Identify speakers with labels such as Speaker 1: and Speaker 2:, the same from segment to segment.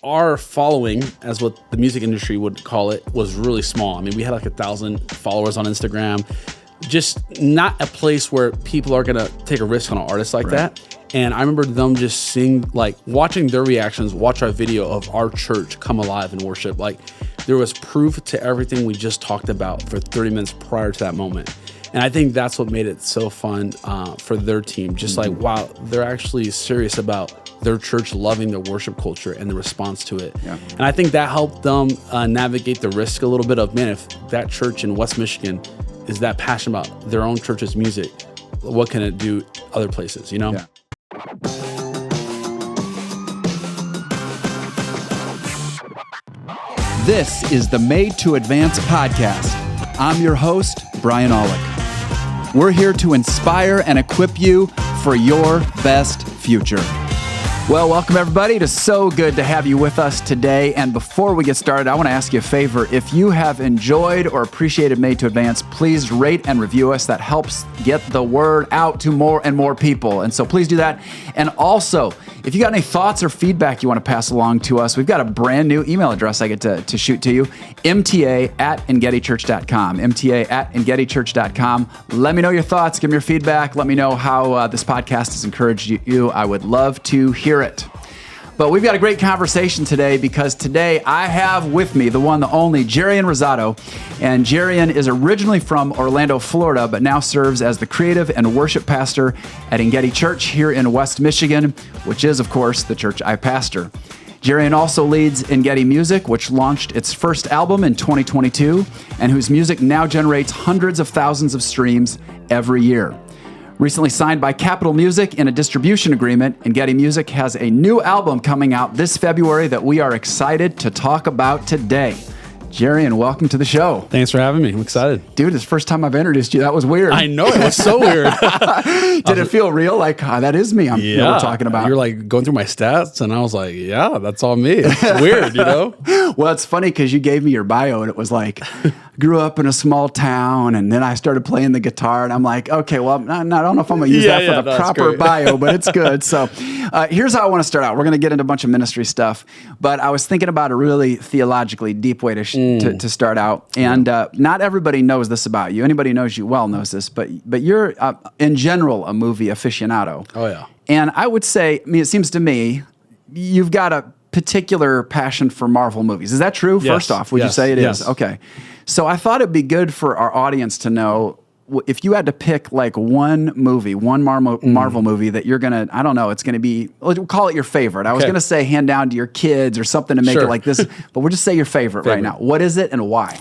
Speaker 1: our following, as what the music industry would call it, was really small. I mean, we had like 1,000 followers on Instagram. Just not a place where people are gonna take a risk on an artist like that. And I remember them just seeing, like, watching their reactions, watch our video of our church come alive in worship. Like, there was proof to everything we just talked about for 30 minutes prior to that moment. And I think that's what made it so fun for their team. Just like, wow, they're actually serious about their church loving the worship culture and the response to it. Yeah. And I think that helped them navigate the risk a little bit of, man, if that church in West Michigan is that passionate about their own church's music, what can it do other places, you know?
Speaker 2: Yeah. This is the Made to Advance podcast. I'm your host, Brian Aulick. We're here to inspire and equip you for your best future. Well, welcome everybody. It is so good to have you with us today. And before we get started, I want to ask you a favor. If you have enjoyed or appreciated Made to Advance, please rate and review us. That helps get the word out to more and more people. And so please do that. And also, if you got any thoughts or feedback you want to pass along to us, we've got a brand new email address I get to shoot to you, mta@engedichurch.com, mta@engedichurch.com. Let me know your thoughts, give me your feedback, let me know how this podcast has encouraged you. I would love to hear it. But we've got a great conversation today because today I have with me the one, the only, Yarian Rosado. And Yarian is originally from Orlando, Florida, but now serves as the creative and worship pastor at Engedi Church here in West Michigan, which is, of course, the church I pastor. Yarian also leads Engedi Music, which launched its first album in 2022, and whose music now generates hundreds of thousands of streams every year. Recently signed by Capitol Music in a distribution agreement, Engedi Music has a new album coming out this February that we are excited to talk about today. Yarian, welcome to the show.
Speaker 1: Thanks for having me. I'm excited.
Speaker 2: Dude, it's the first time I've introduced you. That was weird.
Speaker 1: I know, it was so weird.
Speaker 2: Did it feel real? Like, that is me we're talking about.
Speaker 1: You're like going through my stats, and I was like, yeah, that's all me. It's weird, you know?
Speaker 2: Well, it's funny because you gave me your bio, and it was like, grew up in a small town, and then I started playing the guitar, and I'm like, okay, well, I don't know if I'm going to use that for the proper bio, but it's good. So here's how I want to start out. We're going to get into a bunch of ministry stuff, but I was thinking about a really theologically deep way to start out, and not everybody knows this about you. Anybody who knows you well knows this, but you're, in general, a movie aficionado.
Speaker 1: Oh, yeah.
Speaker 2: And I would say, it seems to me, you've got a particular passion for Marvel movies. Is that true?
Speaker 1: Yes.
Speaker 2: First off, would you say it is? Okay. So I thought it'd be good for our audience to know if you had to pick like one Marvel movie that you're going to, I don't know, it's going to be, we'll call it your favorite. I was going to say hand down to your kids or something to make it like this, but we'll just say your favorite right now. What is it and why?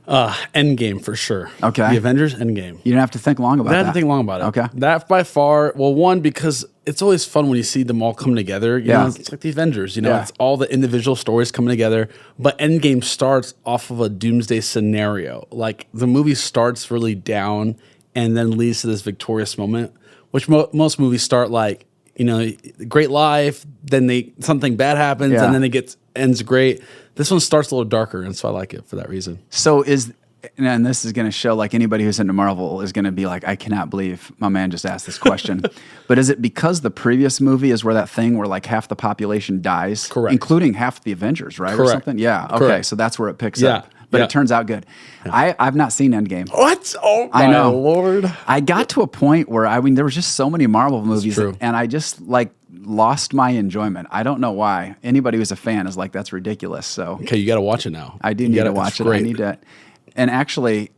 Speaker 1: Endgame for sure.
Speaker 2: Okay.
Speaker 1: The Avengers Endgame.
Speaker 2: You didn't have to think long about that.
Speaker 1: I didn't have to think long about it.
Speaker 2: Okay.
Speaker 1: That by far, well, one, because it's always fun when you see them all come together. You know, it's like the Avengers, you know, it's all the individual stories coming together. But Endgame starts off of a doomsday scenario. Like the movie starts really down and then leads to this victorious moment, which most movies start like, you know, great life, then something bad happens, and then it ends great. This one starts a little darker, and so I like it for that reason.
Speaker 2: So and this is going to show, like, anybody who's into Marvel is going to be like, I cannot believe my man just asked this question. But is it because the previous movie is where that thing where like half the population dies?
Speaker 1: Correct.
Speaker 2: Including half the Avengers, right?
Speaker 1: Correct.
Speaker 2: Or something? Yeah. Okay.
Speaker 1: Correct.
Speaker 2: So that's where it picks up. But it turns out good. Yeah. I've not seen Endgame.
Speaker 1: What? Oh, my Lord.
Speaker 2: I got to a point where, there was just so many Marvel movies, and I just, lost my enjoyment. I don't know why. Anybody who's a fan is like, that's ridiculous. So
Speaker 1: okay, you got to watch it now.
Speaker 2: I do need to watch it. I need to. And actually,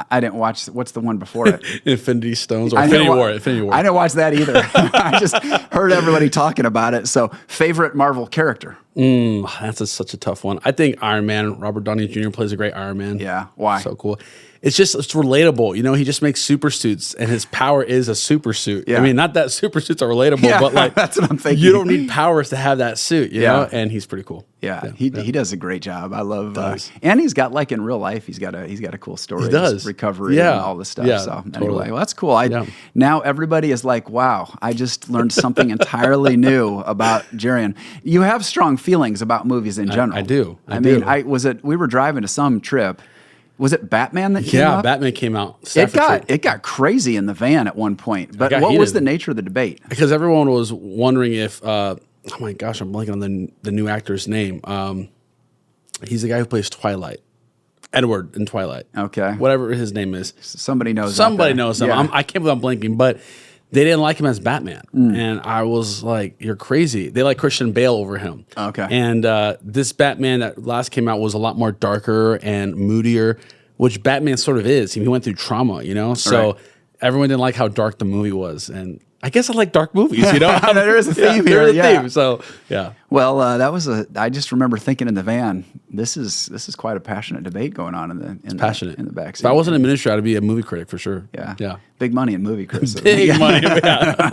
Speaker 2: I didn't watch, what's the one before it?
Speaker 1: Infinity Stones or Infinity War.
Speaker 2: I didn't watch that either. I just heard everybody talking about it. So, favorite Marvel character?
Speaker 1: That's such a tough one. I think Iron Man, Robert Downey Jr. plays a great Iron Man.
Speaker 2: Yeah, why?
Speaker 1: So cool. It's relatable. You know, he just makes super suits, and his power is a super suit. Yeah. I mean, not that super suits are relatable, but like
Speaker 2: that's what I'm thinking.
Speaker 1: You don't need powers to have that suit, you know? And he's pretty cool.
Speaker 2: Yeah. He does a great job. I love and he's got, like, in real life, he's got a cool story.
Speaker 1: He does.
Speaker 2: Recovery and all this stuff. So anyway, well, that's cool. Now everybody is like, wow, I just learned something entirely new about Yarian. You have strong feelings about movies in general.
Speaker 1: I do.
Speaker 2: We were driving to some trip. Was it Batman that came up?
Speaker 1: Yeah, Batman came out.
Speaker 2: It got crazy in the van at one point. But what was the nature of the debate?
Speaker 1: Because everyone was wondering if oh my gosh, I'm blanking on the new actor's name. He's the guy who plays Twilight. Edward in Twilight.
Speaker 2: Okay.
Speaker 1: Whatever his name is.
Speaker 2: Somebody knows.
Speaker 1: Somebody knows him.
Speaker 2: Yeah.
Speaker 1: I can't believe I'm blanking, but they didn't like him as Batman. And I was like, you're crazy. They like Christian Bale over him.
Speaker 2: Okay.
Speaker 1: And this Batman that last came out was a lot more darker and moodier, which Batman sort of is. He went through trauma, you know? So everyone didn't like how dark the movie was. And I guess I like dark movies, you know?
Speaker 2: There is a theme here.
Speaker 1: There's a theme. So, yeah.
Speaker 2: Well, I just remember thinking in the van, this is quite a passionate debate going on in the back seat.
Speaker 1: If I wasn't in ministry, I'd be a movie critic for sure.
Speaker 2: Yeah. Big money in movie criticism.
Speaker 1: Big money. Yeah.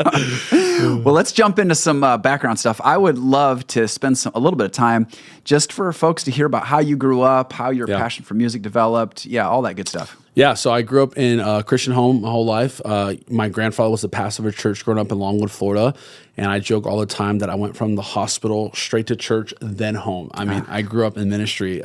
Speaker 2: Well, let's jump into some background stuff. I would love to spend a little bit of time just for folks to hear about how you grew up, how your passion for music developed. Yeah, all that good stuff.
Speaker 1: Yeah, so I grew up in a Christian home my whole life. My grandfather was the pastor of a church growing up in Longwood, Florida, and I joke all the time that I went from the hospital straight to church, then home. I mean, I grew up in ministry.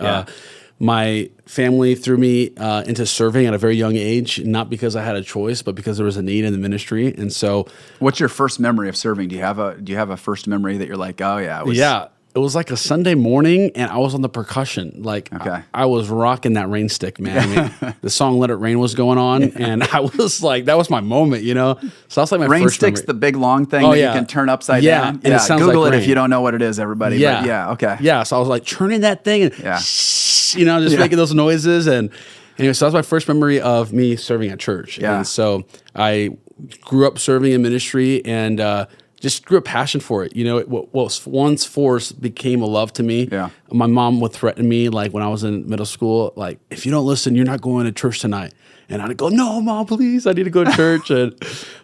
Speaker 1: My family threw me into serving at a very young age, not because I had a choice, but because there was a need in the ministry. And so,
Speaker 2: what's your first memory of serving? Do you have a first memory that you're like, oh yeah,
Speaker 1: it was like a Sunday morning, and I was on the percussion. Like, I was rocking that rain stick, man. I mean, the song "Let It Rain" was going on, and I was like, that was my moment, you know. So that's like my
Speaker 2: rain
Speaker 1: first
Speaker 2: stick's
Speaker 1: memory.
Speaker 2: the big long thing that you can turn upside down.
Speaker 1: And it sounds
Speaker 2: Google
Speaker 1: like
Speaker 2: it
Speaker 1: rain.
Speaker 2: if you don't know what it is, everybody.
Speaker 1: Yeah,
Speaker 2: but okay.
Speaker 1: Yeah, so I was like turning that thing and just making those noises, and anyway, so that was my first memory of me serving at church.
Speaker 2: Yeah.
Speaker 1: And so I grew up serving in ministry and just grew a passion for it. You know, what was once force became a love to me.
Speaker 2: Yeah.
Speaker 1: My mom would threaten me, like when I was in middle school, like, if you don't listen, you're not going to church tonight. And I'd go, no, Mom, please, I need to go to church. And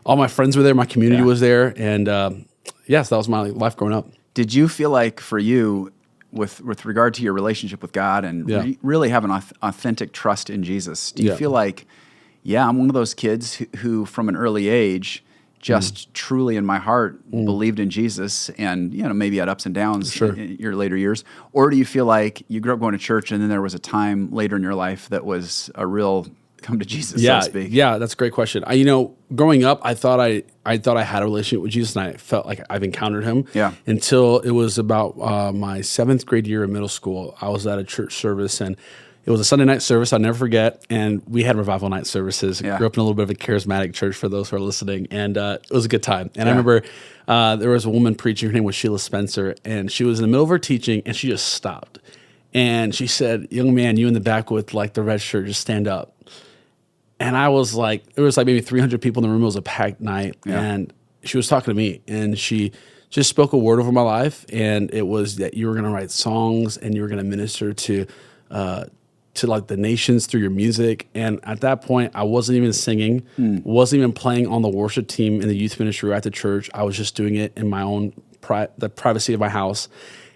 Speaker 1: all my friends were there, my community was there. And yes, that was my life growing up.
Speaker 2: Did you feel like for you, with regard to your relationship with God and really have an authentic trust in Jesus, do you feel like, I'm one of those kids who from an early age just truly in my heart believed in Jesus and, maybe had ups and downs in your later years? Or do you feel like you grew up going to church and then there was a time later in your life that was a real come to Jesus, so to speak?
Speaker 1: Yeah, that's a great question. Growing up, I thought I had a relationship with Jesus and I felt like I've encountered him until it was about my 7th grade year in middle school. I was at a church service and it was a Sunday night service, I'll never forget, and we had revival night services. I grew up in a little bit of a charismatic church for those who are listening, and it was a good time. And I remember there was a woman preaching, her name was Sheila Spencer, and she was in the middle of her teaching, and she just stopped. And she said, young man, you in the back with like the red shirt, just stand up. And I was like, there was like maybe 300 people in the room, it was a packed night, and she was talking to me, and she just spoke a word over my life, and it was that you were going to write songs, and you were going to minister to like the nations through your music. And at that point, I wasn't even singing, wasn't even playing on the worship team in the youth ministry or at the church. I was just doing it in my own the privacy of my house.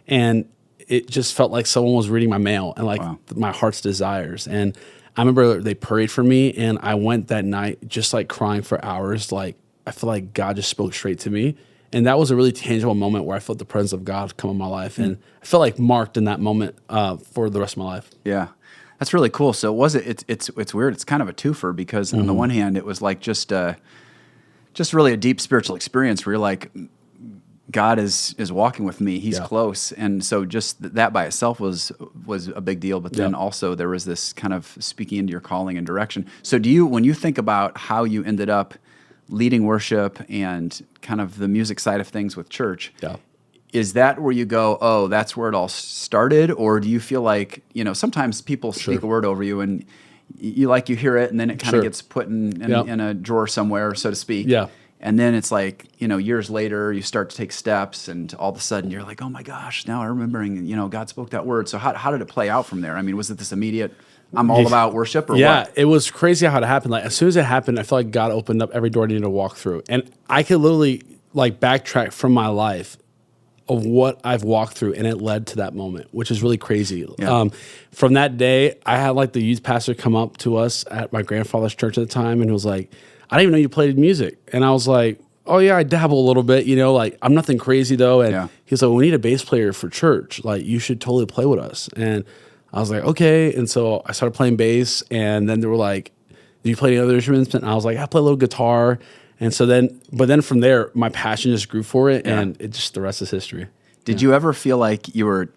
Speaker 1: And it just felt like someone was reading my mail and like my heart's desires. And I remember they prayed for me, and I went that night just like crying for hours. Like, I feel like God just spoke straight to me. And that was a really tangible moment where I felt the presence of God come in my life. And I felt like marked in that moment for the rest of my life.
Speaker 2: Yeah. That's really cool. So it's weird. It's kind of a twofer because on the one hand, it was like just really a deep spiritual experience where you're like, God is walking with me. He's close. And so just that by itself was a big deal. But then also there was this kind of speaking into your calling and direction. So when you think about how you ended up leading worship and kind of the music side of things with church, is that where you go, oh, that's where it all started? Or do you feel like, sometimes people speak a word over you and you hear it and then it kind of gets put in a drawer somewhere, so to speak. Yeah. And then it's like, years later, you start to take steps and all of a sudden you're like, oh my gosh, now I'm remembering, God spoke that word. So how did it play out from there? I mean, was it this immediate, I'm all about worship or what?
Speaker 1: Yeah, it was crazy how it happened. Like, as soon as it happened, I felt like God opened up every door I needed to walk through. And I could literally backtrack from my life of what I've walked through, and it led to that moment, which is really crazy. Yeah. From that day, I had the youth pastor come up to us at my grandfather's church at the time, and he was like, I didn't even know you played music. And I was like, oh yeah, I dabble a little bit, I'm nothing crazy though. And he was like, we need a bass player for church. You should totally play with us. And I was like, okay. And so I started playing bass, and then they were like, do you play any other instruments? And I was like, I play a little guitar. And so then from there, my passion just grew for it, and the rest is history.
Speaker 2: Did you ever feel like you were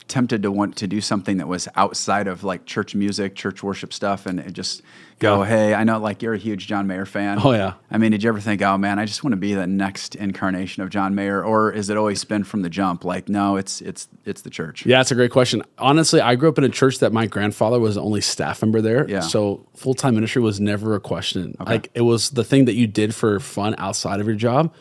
Speaker 2: tempted to want to do something that was outside of like church music, church worship stuff, and just go, hey, I know like you're a huge John Mayer fan.
Speaker 1: Oh, yeah.
Speaker 2: I mean, did you ever think, oh man, I just want to be the next incarnation of John Mayer? Or is it always been from the jump? Like, no, it's the church.
Speaker 1: Yeah, it's a great question. Honestly, I grew up in a church that my grandfather was the only staff member there.
Speaker 2: Yeah.
Speaker 1: So full-time ministry was never a question. Okay. Like, it was the thing that you did for fun outside of your job.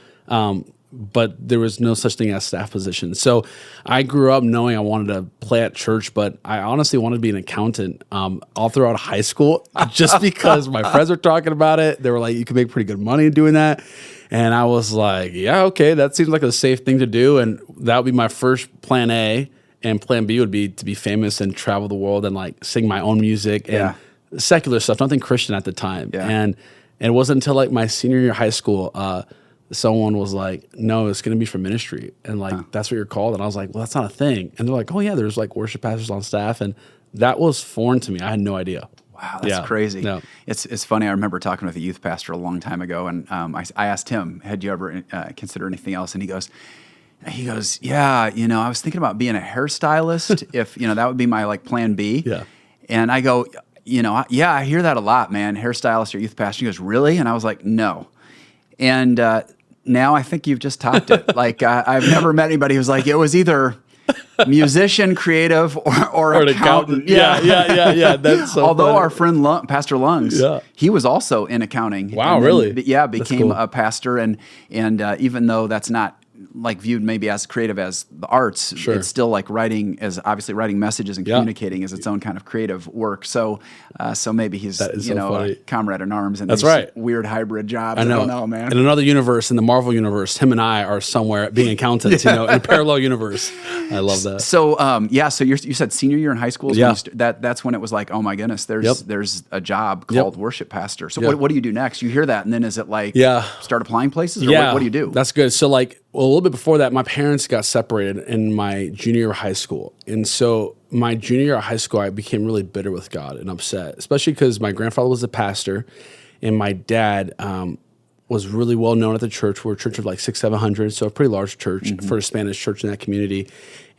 Speaker 1: But there was no such thing as staff position. So I grew up knowing I wanted to play at church, but I honestly wanted to be an accountant all throughout high school, just because my friends were talking about it. They were like, you can make pretty good money doing that. And I was like, yeah, okay, that seems like a safe thing to do. And that would be my first plan A. And plan B would be to be famous and travel the world and like sing my own music and secular stuff, nothing Christian at the time. Yeah. And it wasn't until like my senior year of high school, someone was like, no, it's going to be for ministry. And like, that's what you're called. And I was like, well, that's not a thing. And they're like, oh yeah, there's like worship pastors on staff. And that was foreign to me. I had no idea.
Speaker 2: Wow, that's crazy. Yeah. It's funny. I remember talking with a youth pastor a long time ago. And I asked him, had you ever considered anything else? And he goes, yeah, I was thinking about being a hairstylist if, that would be my like plan B. Yeah. And I go, yeah, I hear that a lot, man. Hairstylist or youth pastor. He goes, really? And I was like, no. And now I think you've just topped it. Like I've never met anybody who's like, it was either musician, creative, or accountant.
Speaker 1: Yeah. That's so
Speaker 2: Although
Speaker 1: funny.
Speaker 2: our friend Pastor Lungs, he was also in accounting.
Speaker 1: Wow,
Speaker 2: and
Speaker 1: really?
Speaker 2: Then, became a pastor. And even though that's not like viewed maybe as creative as the arts, it's still like writing messages and communicating is its own kind of creative work. So maybe he's a comrade in arms in this weird hybrid job. I don't know, man.
Speaker 1: In another universe, in the Marvel universe, him and I are somewhere being accountants, in a parallel universe. I love that.
Speaker 2: So so you said senior year in high school. So that's when it was like, oh my goodness, there's a job called worship pastor. So what do you do next? You hear that, and then is it like start applying places, or what do you do?
Speaker 1: That's good. So like. Well, a little bit before that, my parents got separated in my junior year of high school. And so my junior year of high school, I became really bitter with God and upset, especially because my grandfather was a pastor and my dad was really well known at the church. We're a church of like 600-700, so a pretty large church for a Spanish church in that community.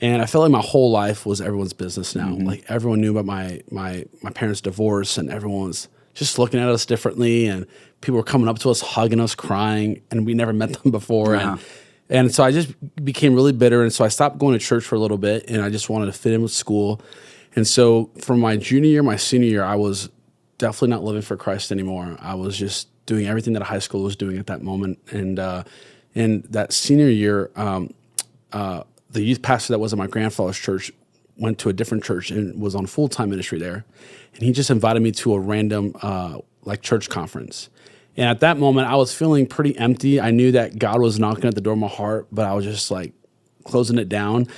Speaker 1: And I felt like my whole life was everyone's business now. Like everyone knew about my parents' divorce, and everyone was just looking at us differently. And people were coming up to us, hugging us, crying, and we never met them before. And so I just became really bitter. And so I stopped going to church for a little bit, and I just wanted to fit in with school. And so from my junior year, my senior year, I was definitely not living for Christ anymore. I was just doing everything that a high school was doing at that moment. And in that senior year, the youth pastor that was at my grandfather's church went to a different church and was on full-time ministry there. And he just invited me to a random church conference. And at that moment, I was feeling pretty empty. I knew that God was knocking at the door of my heart, but I was just like closing it down.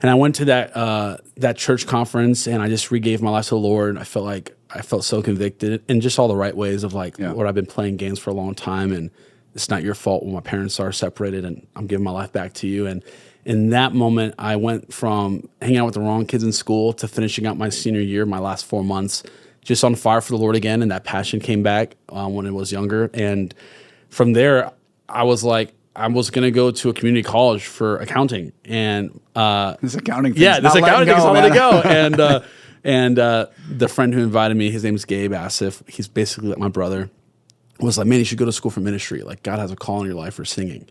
Speaker 1: And I went to that church conference, and I just regave my life to the Lord. I felt so convicted in just all the right ways of like, Lord, I've been playing games for a long time, and it's not your fault when my parents are separated, and I'm giving my life back to you. And in that moment, I went from hanging out with the wrong kids in school to finishing out my senior year, my last 4 months, just on fire for the Lord again, and that passion came back when I was younger. And from there, I was like, I was going to go to a community college for accounting. And
Speaker 2: this accounting thing,
Speaker 1: this accounting thing's not letting go. And the friend who invited me, his name's Gabe Asif. He's basically like my brother. Was like, man, you should go to school for ministry. Like, God has a call in your life for singing.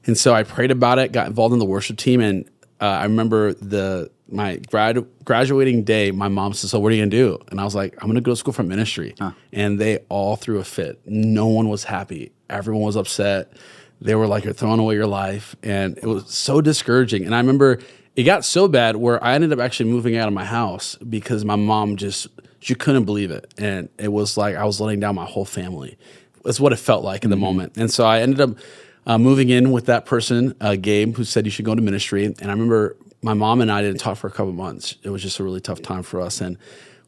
Speaker 1: And so I prayed about it, got involved in the worship team, and I remember my graduating day, my mom said, so what are you going to do? And I was like, I'm going to go to school for ministry. And they all threw a fit. No one was happy. Everyone was upset. They were like, you're throwing away your life. And it was so discouraging. And I remember it got so bad where I ended up actually moving out of my house because my mom she couldn't believe it. And it was like I was letting down my whole family. That's what it felt like in the moment. And so I ended up moving in with that person, Gabe, who said you should go to ministry. And I remember my mom and I didn't talk for a couple of months. It was just a really tough time for us. And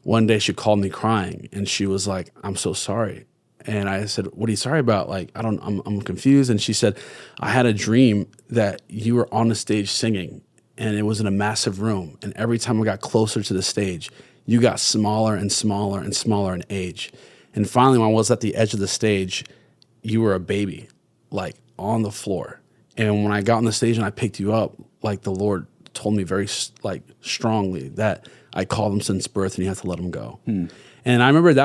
Speaker 1: one day she called me crying, and she was like, I'm so sorry. And I said, what are you sorry about? Like, I'm confused. And she said, I had a dream that you were on the stage singing, and it was in a massive room. And every time we got closer to the stage, you got smaller and smaller and smaller in age. And finally, when I was at the edge of the stage, you were a baby, like on the floor. And when I got on the stage and I picked you up, like the Lord told me very like strongly that I called him since birth and you have to let him go. And I remember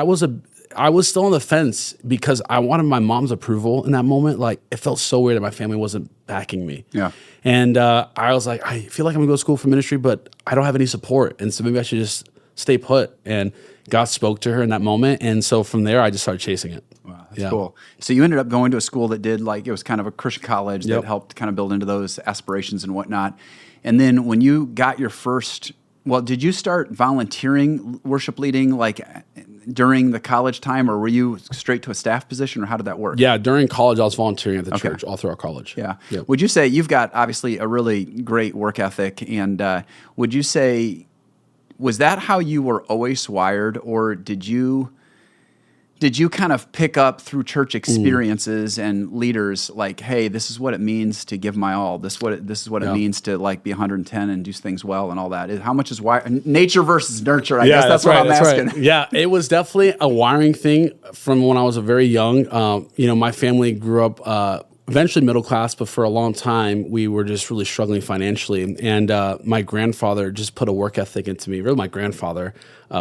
Speaker 1: I was still on the fence because I wanted my mom's approval in that moment. Like, it felt so weird that my family wasn't backing me.
Speaker 2: Yeah.
Speaker 1: And I was like, I feel like I'm gonna go to school for ministry, but I don't have any support. And so maybe I should just stay put. And God spoke to her in that moment. And so from there, I just started chasing it.
Speaker 2: Wow, that's cool. So you ended up going to a school that did, like, it was kind of a Christian college that helped kind of build into those aspirations and whatnot. And then when you got your first, did you start volunteering worship leading like during the college time, or were you straight to a staff position, or how did that work?
Speaker 1: Yeah, during college, I was volunteering at the church all throughout college.
Speaker 2: Yeah.
Speaker 1: Yep.
Speaker 2: Would you say you've got obviously a really great work ethic, and would you say, was that how you were always wired, or did you kind of pick up through church experiences and leaders like, hey, this is what it means to give my all. This is what it means to like be 110 and do things well and all that. How much is nature versus nurture? I guess that's what I'm asking.
Speaker 1: Right. Yeah, it was definitely a wiring thing from when I was very young. My family grew up eventually middle class, but for a long time we were just really struggling financially. And my grandfather just put a work ethic into me. Really, my grandfather.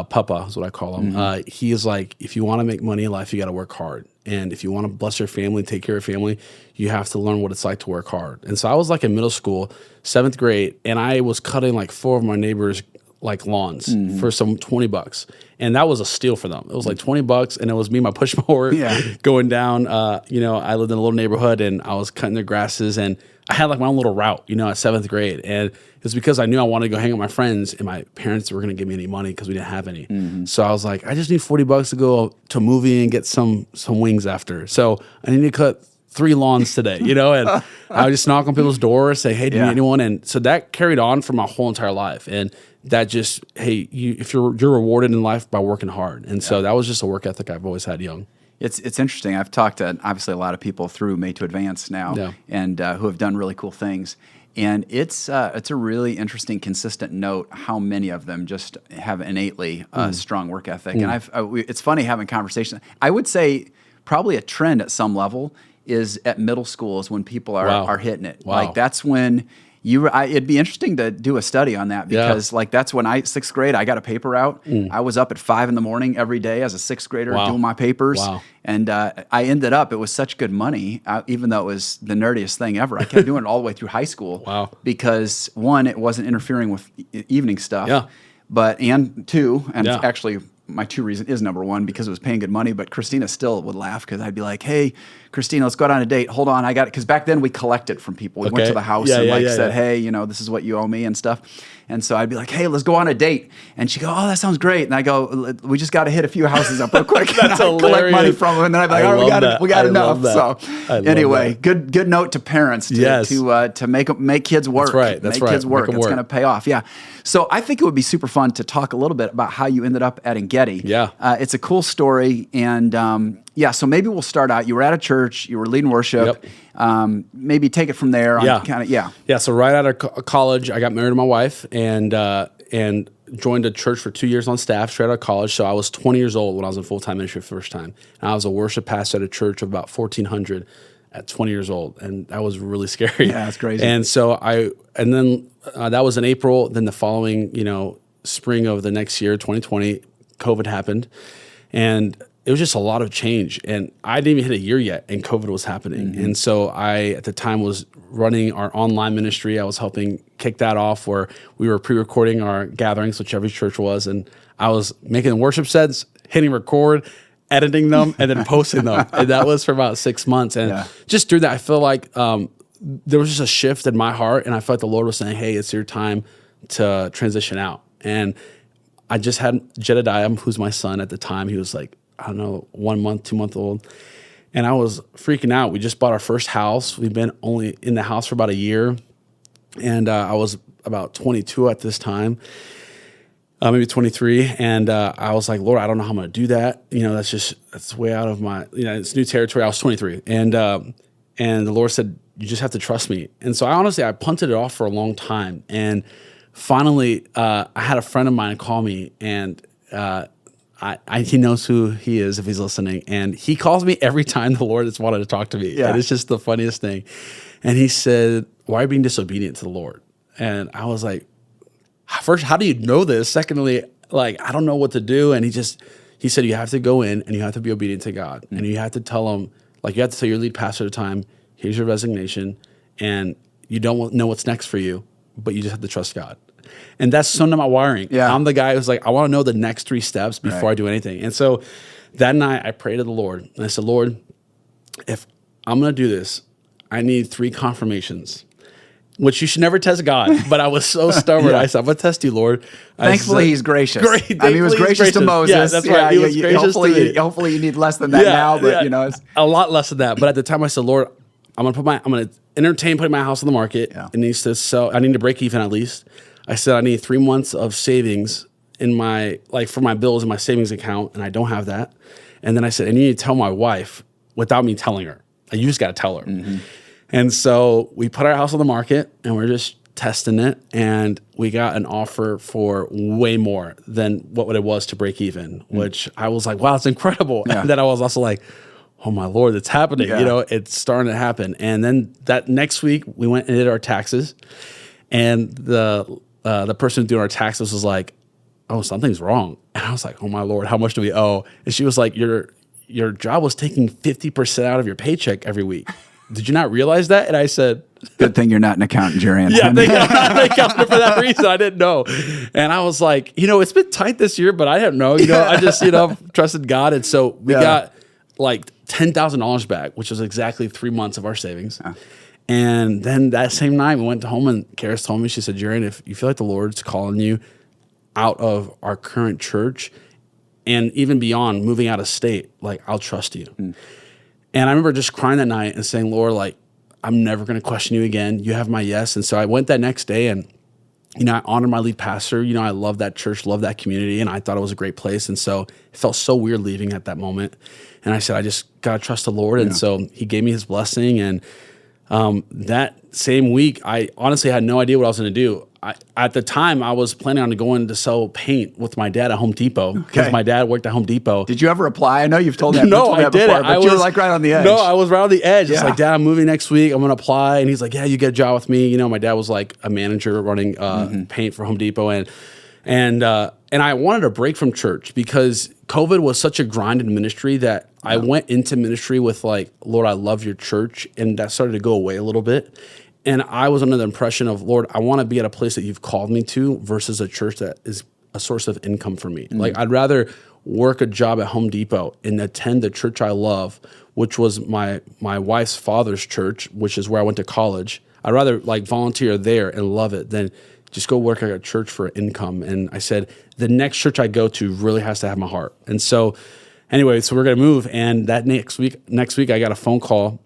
Speaker 1: Papa is what I call him. He is like, if you want to make money in life, you got to work hard. And if you want to bless your family, take care of your family, you have to learn what it's like to work hard. And so I was like in middle school, 7th grade, and I was cutting like 4 of my neighbors' like lawns for some $20. And that was a steal for them. It was like $20, and it was me, my push mower, going down. I lived in a little neighborhood, and I was cutting their grasses, and I had like my own little route, at 7th grade. And it was because I knew I wanted to go hang out with my friends, and my parents were going to give me any money because we didn't have any. So I was like, I just need $40 to go to a movie and get some wings after. So I need to cut 3 lawns today, and I would just knock on people's doors, say, hey, do you need anyone? And so that carried on for my whole entire life. And that just, hey, if you're rewarded in life by working hard. And so that was just a work ethic I've always had young.
Speaker 2: It's interesting. I've talked to obviously a lot of people through Made to Advance now, and who have done really cool things. And it's a really interesting, consistent note how many of them just have innately a strong work ethic. And it's funny having conversations. I would say probably a trend at some level is at middle school is when people are hitting it.
Speaker 1: Wow.
Speaker 2: Like that's when it'd be interesting to do a study on that because like that's when 6th grade, I got a paper out. I was up at 5 a.m. every day as a 6th grader doing my papers.
Speaker 1: Wow.
Speaker 2: And I ended up, it was such good money, even though it was the nerdiest thing ever. I kept doing it all the way through high school.
Speaker 1: Wow.
Speaker 2: Because 1, it wasn't interfering with evening stuff. Yeah. And 2, and actually my 2 reason is number 1, because it was paying good money, but Christina still would laugh because I'd be like, hey, Christina, let's go out on a date. Hold on, I got it. Because back then we collected from people. We went to the house and said, hey, this is what you owe me and stuff. And so I'd be like, hey, let's go on a date. And she'd go, oh, that sounds great. And I go, we just got to hit a few houses up real quick.
Speaker 1: That's
Speaker 2: and collect money from them. And then I'd be like, all right, we got enough. So anyway, good note to parents to make kids work.
Speaker 1: That's right.
Speaker 2: Kids work. It's going to pay off. Yeah. So I think it would be super fun to talk a little bit about how you ended up at Engedi.
Speaker 1: Yeah.
Speaker 2: It's a cool story. And so maybe we'll start out. You were at a church. You were leading worship. Maybe take it from there.
Speaker 1: Yeah. So right out of college, I got married to my wife and joined a church for 2 years on staff straight out of college. So I was 20 years old when I was in full-time ministry for the first time. And I was a worship pastor at a church of about 1,400 at 20 years old. And that was really scary.
Speaker 2: Yeah, that's crazy.
Speaker 1: And so that was in April. Then the following, spring of the next year, 2020, COVID happened. And it was just a lot of change. And I didn't even hit a year yet, and COVID was happening. And so I, at the time, was running our online ministry. I was helping kick that off, where we were pre-recording our gatherings, which every church was. And I was making worship sets, hitting record, editing them, and then posting them. And that was for about 6 months. And just through that, I feel like there was just a shift in my heart. And I felt like the Lord was saying, hey, it's your time to transition out. And I just had Jedediah, who's my son at the time. He was like, I don't know, 1 month, 2 month old. And I was freaking out. We just bought our first house. We've been only in the house for about a year. And I was about 22 at this time, maybe 23. And I was like, Lord, I don't know how I'm going to do that. That's way out of my, it's new territory. I was 23. And the Lord said, you just have to trust me. And so I punted it off for a long time. And finally, I had a friend of mine call me, and he knows who he is if he's listening. And he calls me every time the Lord has wanted to talk to me. Yeah. And it's just the funniest thing. And he said, why are you being disobedient to the Lord? And I was like, first, how do you know this? Secondly, like, I don't know what to do. And he said, you have to go in and you have to be obedient to God. And you have to tell him, like, you have to tell your lead pastor at the time, here's your resignation. And you don't know what's next for you, but you just have to trust God. And that's some of my wiring.
Speaker 2: Yeah.
Speaker 1: I'm the guy who's like, I want to know the next 3 steps before I do anything. And so that night I prayed to the Lord and I said, Lord, if I'm going to do this, I need 3 confirmations, which you should never test God. But I was so stubborn. I said, I'm going to test you, Lord.
Speaker 2: Thankfully, he's gracious.
Speaker 1: Great.
Speaker 2: I mean, he was gracious to Moses.
Speaker 1: Yeah, that's right. He was gracious to me.
Speaker 2: Hopefully you need less than that now, but it's
Speaker 1: a lot less than that. But at the time I said, Lord, I'm going to entertain putting my house on the market. Yeah. It needs to sell. I need to break even at least. I said, I need 3 months of savings in my, like, for my bills in my savings account, and I don't have that. And then I said, I need to tell my wife without me telling her. You just got to tell her. Mm-hmm. And so we put our house on the market, and we're just testing it, and we got an offer for way more than what it was to break even, which I was like, wow, it's incredible. Yeah. And then I was also like, oh my Lord, it's happening. Yeah. It's starting to happen. And then that next week, we went and did our taxes, and the person doing our taxes was like, oh, something's wrong. And I was like, oh my Lord, how much do we owe? And she was like, your job was taking 50% out of your paycheck every week. Did you not realize that? And I said,
Speaker 2: good thing you're not an accountant, Yarian.
Speaker 1: Yeah, I'm not an accountant for that reason. I didn't know. And I was like, it's been tight this year, but I didn't know. I just, trusted God. And so we got like $10,000 back, which was exactly 3 months of our savings. And then that same night, we went home, and Karis told me, she said, Yarian, if you feel like the Lord's calling you out of our current church and even beyond, moving out of state, like, I'll trust you. And I remember just crying that night and saying, Lord, like, I'm never going to question you again. You have my yes. And so I went that next day, and, I honored my lead pastor. I love that church, love that community, and I thought it was a great place. And so it felt so weird leaving at that moment. And I said, I just got to trust the Lord. And so he gave me his blessing. And that same week, I honestly had no idea what I was going to do. At the time, I was planning on going to sell paint with my dad at Home Depot, because my dad worked at Home Depot.
Speaker 2: Did you ever apply? I know you've told me
Speaker 1: no, I didn't.
Speaker 2: Before, but you were like right on the edge.
Speaker 1: No, I was right on the edge. It's like, Dad, I'm moving next week. I'm going to apply. And he's like, yeah, you get a job with me. My dad was like a manager running paint for Home Depot. And I wanted a break from church because COVID was such a grind in ministry that I went into ministry with like, Lord, I love your church. And that started to go away a little bit. And I was under the impression of, Lord, I want to be at a place that you've called me to versus a church that is a source of income for me. Like, I'd rather work a job at Home Depot and attend the church I love, which was my wife's father's church, which is where I went to college. I'd rather like volunteer there and love it than just go work at a church for income. And I said, the next church I go to really has to have my heart. And so anyway, so we're going to move. And that next week, I got a phone call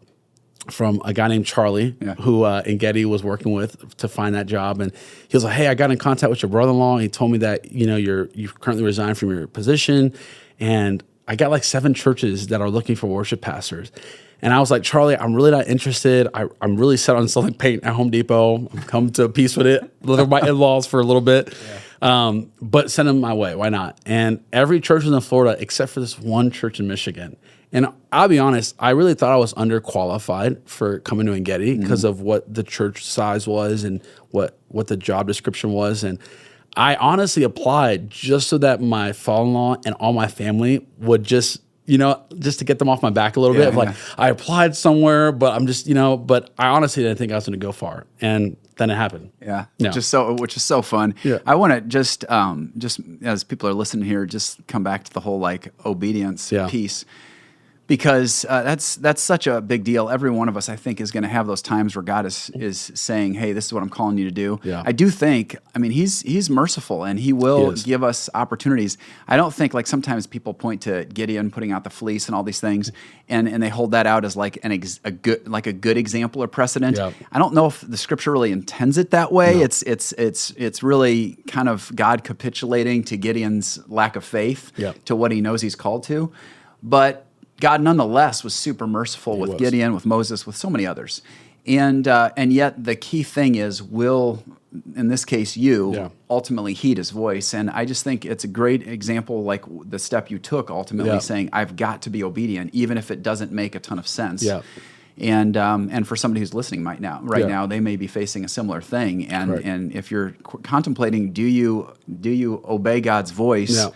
Speaker 1: from a guy named Charlie, who Engedi was working with to find that job. And he was like, hey, I got in contact with your brother-in-law. And he told me that, you've currently resigned from your position. And I got like 7 churches that are looking for worship pastors. And I was like, Charlie, I'm really not interested. I'm really set on selling paint at Home Depot. I'm come to peace with it. Live with my in-laws for a little bit. But send them my way. Why not? And every church was in Florida except for this one church in Michigan. And I'll be honest, I really thought I was underqualified for coming to Engedi because of what the church size was and what the job description was. And I honestly applied just so that my father-in-law and all my family would just to get them off my back a little bit. Like, I applied somewhere, but I'm just, but I honestly didn't think I was going to go far. And then it happened.
Speaker 2: Which is so fun. I want to just as people are listening here, just come back to the whole like obedience piece. Because that's such a big deal. Every one of us, I think, is going to have those times where God is saying, "Hey, this is what I'm calling you to do." I do think, He's merciful and He will give us opportunities. I don't think like sometimes people point to Gideon putting out the fleece and all these things, and they hold that out as like a good example or precedent. I don't know if the Scripture really intends it that way. No. It's really kind of God capitulating to Gideon's lack of faith to what he knows he's called to, but God nonetheless was super merciful with Gideon, with Moses, with so many others. And yet the key thing is, will, in this case, you ultimately heed his voice. And I just think it's a great example, like the step you took, ultimately saying, I've got to be obedient, even if it doesn't make a ton of sense. And for somebody who's listening right now, they may be facing a similar thing. And if you're contemplating, do you obey God's voice,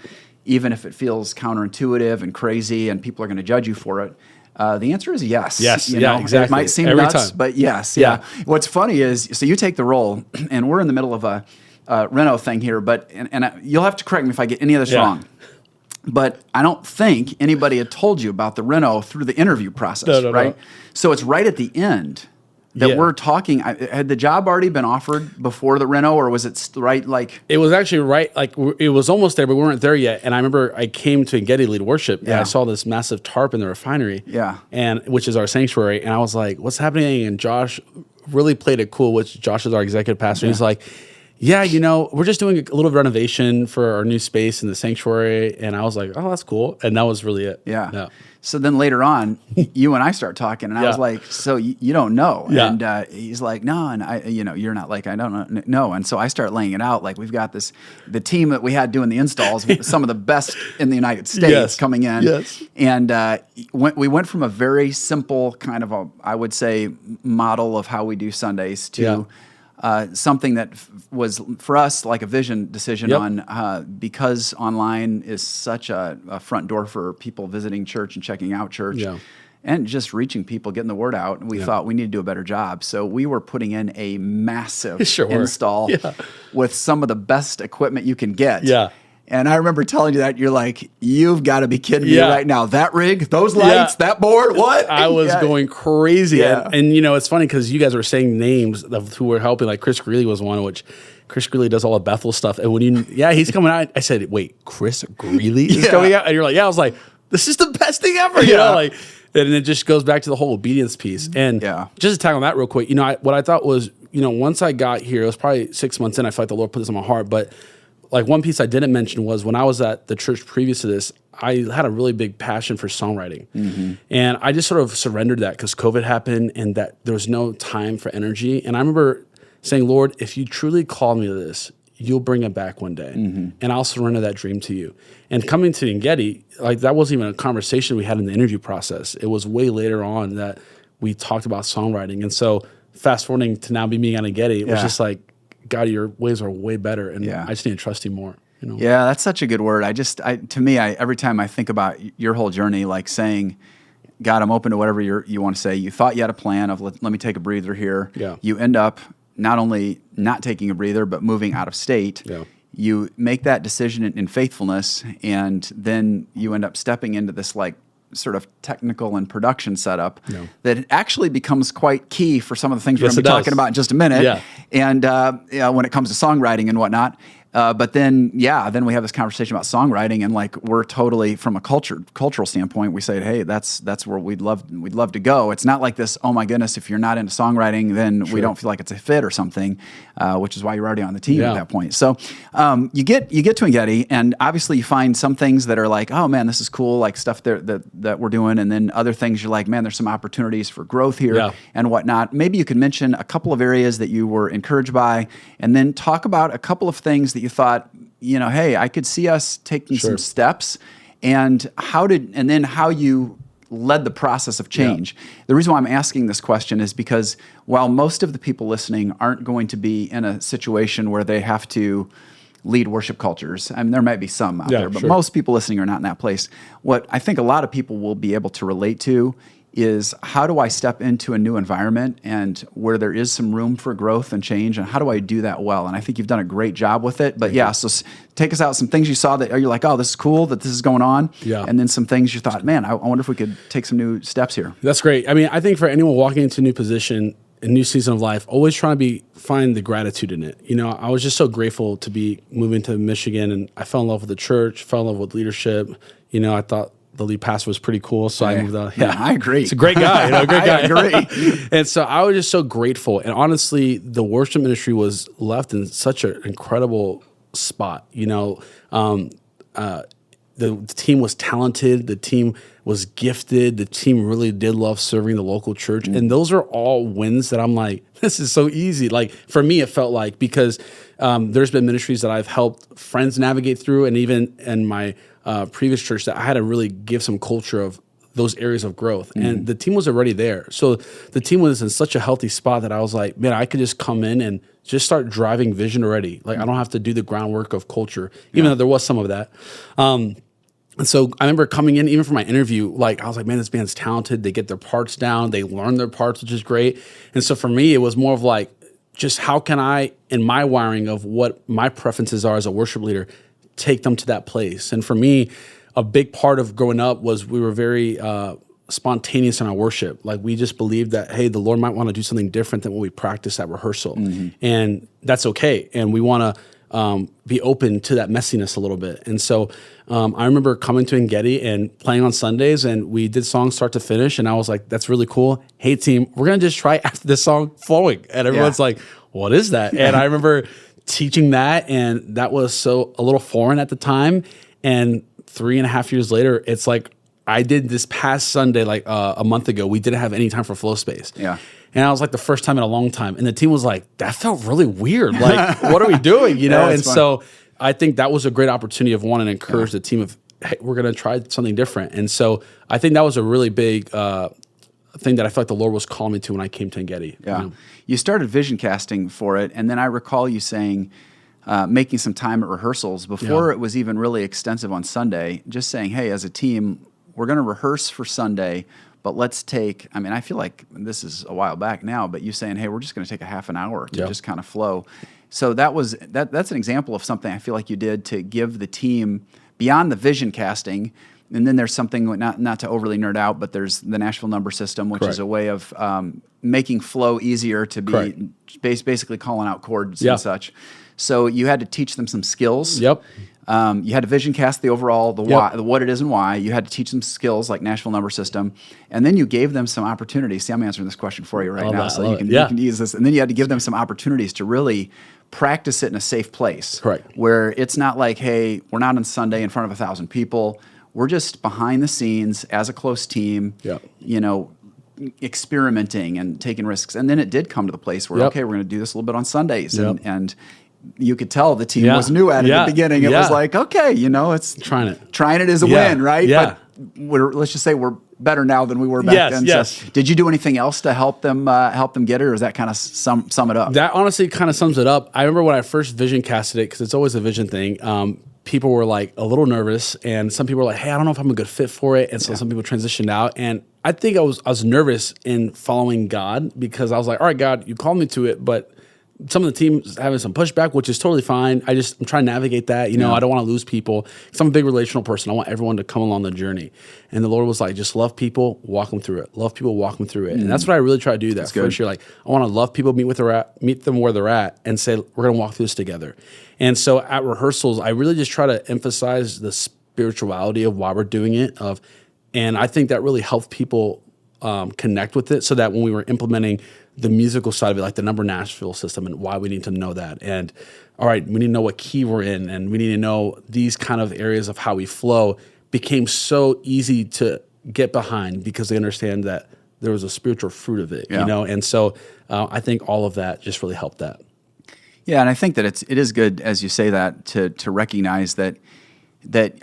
Speaker 2: even if it feels counterintuitive and crazy, and people are going to judge you for it? The answer is yes.
Speaker 1: Yes, exactly.
Speaker 2: It might seem
Speaker 1: every
Speaker 2: nuts,
Speaker 1: time.
Speaker 2: but yes, yeah. What's funny is, so you take the role, and we're in the middle of a Reno thing here, and you'll have to correct me if I get any of this wrong. But I don't think anybody had told you about the Reno through the interview process, right? No. So it's right at the end that we're talking. Had the job already been offered before the Reno, or was it right? Like
Speaker 1: it was actually right. Like it was almost there, but we weren't there yet. And I remember I came to Engedi lead worship, and I saw this massive tarp in the refinery, and which is our sanctuary. And I was like, "What's happening?" And Josh really played it cool. Which Josh is our executive pastor. He's like, yeah, we're just doing a little renovation for our new space in the sanctuary. And I was like, oh, that's cool. And that was really it.
Speaker 2: Yeah. So then later on, you and I start talking, and I was like, so you don't know?
Speaker 1: Yeah.
Speaker 2: And he's like, no. And I, you're not like, I don't know. No. And so I start laying it out. Like, we've got the team that we had doing the installs, some of the best in the United States coming in.
Speaker 1: Yes.
Speaker 2: And we went from a very simple kind of I would say, model of how we do Sundays to something that was for us like a vision decision on because online is such a front door for people visiting church and checking out church and just reaching people, getting the word out. And we thought we need to do a better job. So we were putting in a massive install with some of the best equipment you can get.
Speaker 1: Yeah.
Speaker 2: And I remember telling you that, you're like, you've got to be kidding me right now. That rig, those lights, that board, what?
Speaker 1: I was going crazy. Yeah. And it's funny because you guys were saying names of who were helping. Like Chris Greeley was one, which Chris Greeley does all the Bethel stuff. And when he's coming out, I said, wait, Chris Greeley is coming out? And you're like, I was like, this is the best thing ever. And it just goes back to the whole obedience piece. And just to tag on that real quick, what I thought was, once I got here, it was probably 6 months in, I felt like the Lord put this on my heart. But like one piece I didn't mention was when I was at the church previous to this, I had a really big passion for songwriting. Mm-hmm. And I just sort of surrendered that because COVID happened and that there was no time for energy. And I remember saying, Lord, if you truly call me to this, you'll bring it back one day. Mm-hmm. And I'll surrender that dream to you. And coming to Engedi, like that wasn't even a conversation we had in the interview process. It was way later on that we talked about songwriting. And so fast forwarding to now be meeting on Engedi, it was just like, God, your ways are way better, and I just need to trust you more.
Speaker 2: Yeah, that's such a good word. Every time I think about your whole journey, like saying, God, I'm open to whatever you want to say. You thought you had a plan of let me take a breather here.
Speaker 1: Yeah.
Speaker 2: You end up not only not taking a breather, but moving out of state. Yeah. You make that decision in faithfulness, and then you end up stepping into this like sort of technical and production setup that actually becomes quite key for some of the things we're going to be talking about in just a minute. Yeah. And when it comes to songwriting and whatnot. But then we have this conversation about songwriting, and like we're totally from a cultural standpoint, we say, hey, that's where we'd love to go. It's not like this, oh my goodness, if you're not into songwriting, then we don't feel like it's a fit or something, which is why you're already on the team at that point. So you get to Engedi, and obviously you find some things that are like, oh man, this is cool, like stuff that we're doing, and then other things you're like, man, there's some opportunities for growth here and whatnot. Maybe you could mention a couple of areas that you were encouraged by, and then talk about a couple of things that you thought, hey, I could see us taking some steps, and how you led the process of change. Yeah. The reason why I'm asking this question is because while most of the people listening aren't going to be in a situation where they have to lead worship cultures, I mean, there might be some out there, but most people listening are not in that place. What I think a lot of people will be able to relate to is, how do I step into a new environment and where there is some room for growth and change, and how do I do that well? And I think you've done a great job with it. But so take us out some things you saw that you're like, oh, this is cool that this is going on. Yeah. And then some things you thought, man, I wonder if we could take some new steps here.
Speaker 1: That's great. I mean, I think for anyone walking into a new position, a new season of life, always trying to find the gratitude in it. I was just so grateful to be moving to Michigan, and I fell in love with the church, fell in love with leadership. I thought the lead pastor was pretty cool, so I moved on.
Speaker 2: Yeah, I agree.
Speaker 1: He's a great guy, great guy.
Speaker 2: I agree.
Speaker 1: And so I was just so grateful. And honestly, the worship ministry was left in such an incredible spot. The team was talented. The team was gifted. The team really did love serving the local church. Mm. And those are all wins that I'm like, this is so easy. Like for me, it felt like, because there's been ministries that I've helped friends navigate through, and even in my previous church, that I had to really give some culture of those areas of growth. And the team was already there. So the team was in such a healthy spot that I was like, man, I could just come in and just start driving vision already. Like I don't have to do the groundwork of culture, even though there was some of that. And so I remember coming in, even for my interview, like I was like, man, this band's talented. They get their parts down. They learn their parts, which is great. And so for me, it was more of like, just how can I, in my wiring of what my preferences are as a worship leader, take them to that place? And for me, a big part of growing up was we were very spontaneous in our worship. Like we just believed that, hey, the Lord might want to do something different than what we practice at rehearsal. And that's okay. And we want to be open to that messiness a little bit. And so I remember coming to Engedi and playing on Sundays, and we did songs start to finish, and I was like, that's really cool. Hey, team, we're going to just try after this song flowing. And everyone's like, what is that? And I remember teaching that, and that was so a little foreign at the time. And 3.5 years later, it's like I did this past Sunday, like a month ago, we didn't have any time for flow space. And I was like the first time in a long time. And the team was like, that felt really weird. Like, what are we doing? You know? And so I think that was a great opportunity of wanting to encourage the team of, hey, we're going to try something different. And so I think that was a really big thing that I felt like the Lord was calling me to when I came to Engedi.
Speaker 2: Yeah.
Speaker 1: You know?
Speaker 2: You started vision casting for it. And then I recall you saying, making some time at rehearsals before it was even really extensive on Sunday, just saying, hey, as a team, we're going to rehearse for Sunday, but let's take, I mean, I feel like this is a while back now, but you saying, hey, we're just going to take a half an hour to just kind of flow. So that's an example of something I feel like you did to give the team beyond the vision casting. And then there's something, not to overly nerd out, but there's the Nashville number system, which is a way of making flow easier to be basically calling out chords and such. So you had to teach them some skills. You had to vision cast the overall, why, what it is and why. You had to teach them skills like Nashville number system. And then you gave them some opportunities. See, I'm answering this question for you right now, so you can use this. And then you had to give them some opportunities to really practice it in a safe place. Where it's not like, hey, we're not on Sunday in front of 1,000 people. We're just behind the scenes as a close team, you know, experimenting and taking risks. And then it did come to the place where, okay, we're going to do this a little bit on Sundays. And you could tell the team was new at it at the beginning. It was like, okay, you know, it's trying it is a win, right? But let's just say we're better now than we were back then. So did you do anything else to help them get it, or does that kind of sum it up?
Speaker 1: That honestly kind of sums it up. I remember when I first vision casted it, because it's always a vision thing. People were like a little nervous, and some people were like, hey, I don't know if I'm a good fit for it. And so some people transitioned out. And I think I was nervous in following God, because I was like, all right, God, you called me to it, but some of the teams having some pushback, which is totally fine. I'm trying to navigate that. You know, I don't want to lose people. Because I'm a big relational person. I want everyone to come along the journey. And the Lord was like, just love people, walk them through it. Love people, walk them through it. And that's what I really try to do that first year. Like, I want to love people, meet them where they're at, and say, we're going to walk through this together. And so at rehearsals, I really just try to emphasize the spirituality of why we're doing it. And I think that really helped people connect with it, so that when we were implementing the musical side of it, like the number Nashville system, and why we need to know that. And all right, we need to know what key we're in, and we need to know these kind of areas of how we flow, became so easy to get behind, because they understand that there was a spiritual fruit of it, you know? And so I think all of that just really helped that.
Speaker 2: Yeah, and I think that it is good, as you say that, to recognize that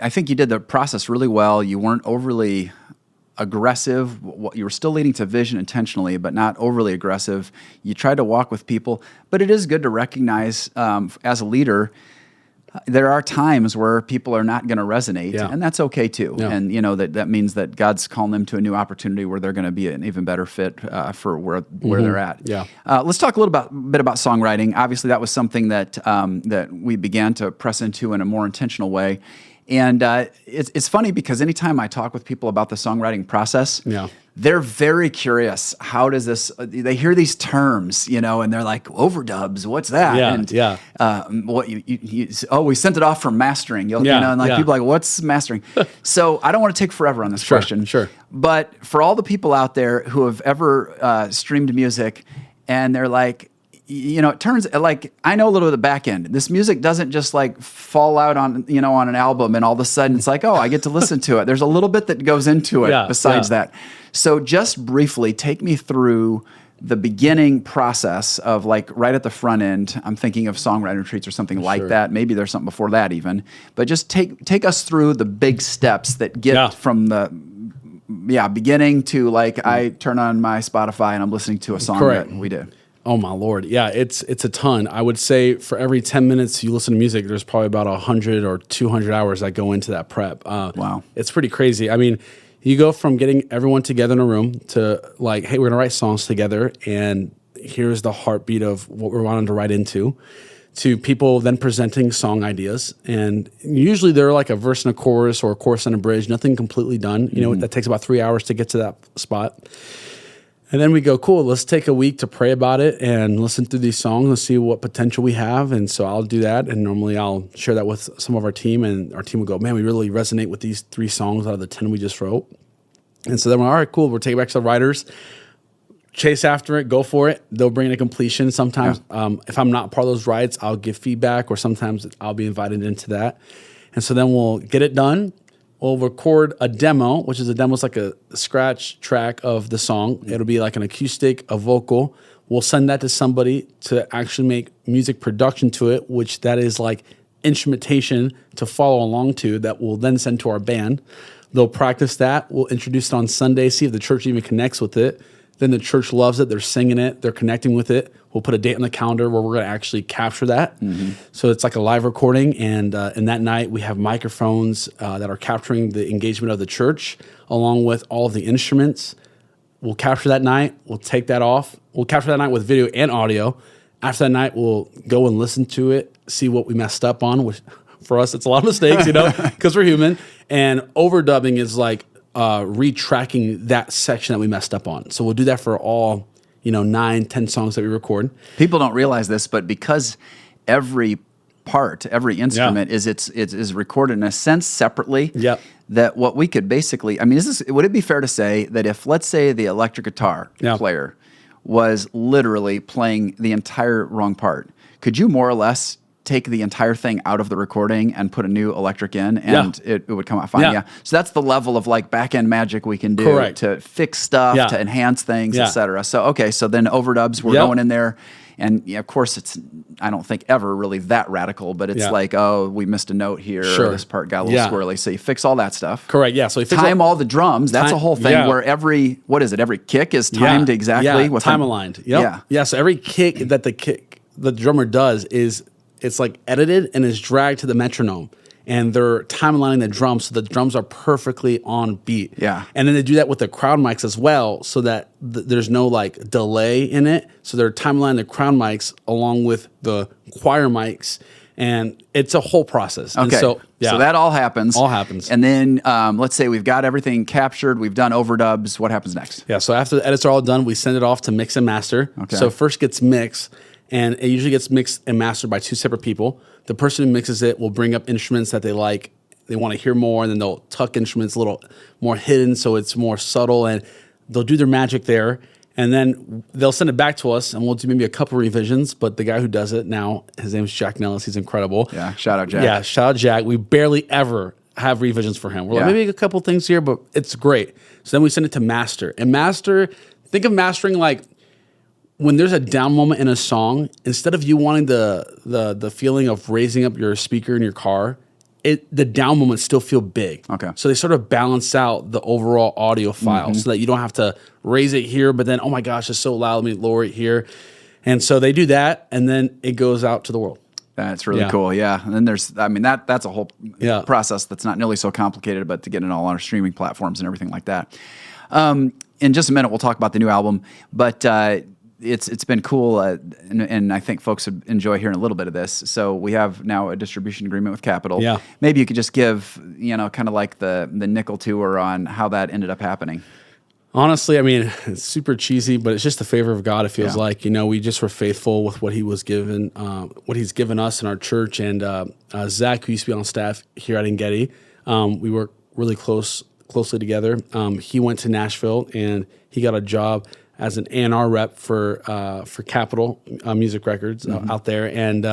Speaker 2: I think you did the process really well. You weren't overly aggressive. You were still leading to vision intentionally, but not overly aggressive. You tried to walk with people, but it is good to recognize as a leader, there are times where people are not going to resonate, and that's okay too. And you know that means that God's calling them to a new opportunity where they're going to be an even better fit for where they're at. Let's talk a little bit about songwriting. Obviously, that was something that that we began to press into in a more intentional way. And it's funny, because anytime I talk with people about the songwriting process, they're very curious. How does this? They hear these terms, you know, and they're like, overdubs. What's that? We sent it off for mastering. You know, and like people are like, what's mastering? So I don't want to take forever on this question. But for all the people out there who have ever streamed music, and they're like, you know, it turns like, I know a little bit of the back end. This music doesn't just like fall out on an album, and all of a sudden it's like, oh, I get to listen to it. There's a little bit that goes into it besides that. So just briefly, take me through the beginning process of, like, right at the front end. I'm thinking of songwriting retreats or something like that. Maybe there's something before that even. But just take us through the big steps that get from the beginning to like I turn on my Spotify and I'm listening to a song
Speaker 1: Correct.
Speaker 2: that we did.
Speaker 1: Oh my Lord. Yeah, it's a ton. I would say for every 10 minutes you listen to music, there's probably about 100 or 200 hours that go into that prep.
Speaker 2: Wow.
Speaker 1: It's pretty crazy. I mean, you go from getting everyone together in a room to like, hey, we're going to write songs together and here's the heartbeat of what we're wanting to write into, to people then presenting song ideas. And usually they're like a verse and a chorus or a chorus and a bridge, nothing completely done. You know, that takes about 3 hours to get to that spot. And then we go, cool, let's take a week to pray about it and listen through these songs and see what potential we have. And so I'll do that. And normally I'll share that with some of our team. And our team will go, man, we really resonate with these 3 songs out of the 10 we just wrote. And so then we're, all right, cool, we'll take it back to the writers, chase after it, go for it. They'll bring it to completion. Sometimes if I'm not part of those writes, I'll give feedback, or sometimes I'll be invited into that. And so then we'll get it done. We'll record a demo, which is like a scratch track of the song. It'll be like an acoustic, a vocal. We'll send that to somebody to actually make music production to it, which that is like instrumentation to follow along to that we'll then send to our band. They'll practice that. We'll introduce it on Sunday, see if the church even connects with it. Then the church loves it. They're singing it. They're connecting with it. We'll put a date on the calendar where we're going to actually capture that. So it's like a live recording. And that night we have microphones that are capturing the engagement of the church along with all of the instruments. We'll capture that night. We'll take that off. We'll capture that night with video and audio. After that night, we'll go and listen to it, see what we messed up on, which for us, it's a lot of mistakes, you know, because we're human. And overdubbing is like retracking that section that we messed up on. So we'll do that for all, 9, 10 songs that we record.
Speaker 2: People don't realize this, but because every part, every instrument is recorded in a sense separately, that what we could basically, would it be fair to say that if, let's say, the electric guitar player was literally playing the entire wrong part, could you more or less take the entire thing out of the recording and put a new electric in, and it would come out fine. So that's the level of like back end magic we can do to fix stuff, to enhance things, etc. So so then overdubs, we're going in there, and of course I don't think ever really that radical, but it's like, oh, we missed a note here, or this part got a little squirrely. So you fix all that stuff.
Speaker 1: Correct. Yeah. So you fix
Speaker 2: all the drums. That's a whole thing where every kick is timed exactly with
Speaker 1: time aligned. Yeah. So every kick that the drummer does it's like edited and is dragged to the metronome, and they're time aligning the drums so the drums are perfectly on beat. Yeah. And then they do that with the crowd mics as well, so that there's no like delay in it. So they're time aligning the crowd mics along with the choir mics, and it's a whole process.
Speaker 2: Okay.
Speaker 1: And so
Speaker 2: that all happens. And then let's say we've got everything captured, we've done overdubs. What happens next?
Speaker 1: Yeah. So after the edits are all done, we send it off to mix and master. Okay. So first gets mixed. And it usually gets mixed and mastered by 2 separate people. The person who mixes it will bring up instruments that they like, they want to hear more, and then they'll tuck instruments a little more hidden so it's more subtle, and they'll do their magic there. And then they'll send it back to us, and we'll do maybe a couple revisions. But the guy who does it now, his name is Jack Nellis. He's incredible.
Speaker 2: Yeah, shout out Jack.
Speaker 1: Yeah, shout out Jack. We barely ever have revisions for him. We're like, maybe a couple things here, but it's great. So then we send it to master. And master, think of mastering like, when there's a down moment in a song, instead of you wanting the feeling of raising up your speaker in your car, the down moments still feel big. Okay. So they sort of balance out the overall audio file so that you don't have to raise it here, but then, oh my gosh, it's so loud, let me lower it here. And so they do that, and then it goes out to the world.
Speaker 2: That's really cool, yeah. And then there's, that's a whole process that's not nearly so complicated, but to get it all on our streaming platforms and everything like that. In just a minute, we'll talk about the new album, but it's been cool, and I think folks would enjoy hearing a little bit of this. So we have now a distribution agreement with Capitol. Yeah. Maybe you could just give, kind of like the nickel tour on how that ended up happening.
Speaker 1: Honestly, it's super cheesy, but it's just the favor of God. It feels like, we just were faithful with what He's given us in our church. And Zach, who used to be on staff here at Engedi, we work really closely together. He went to Nashville and he got a job as an A&R rep for Capitol Music Records out there, and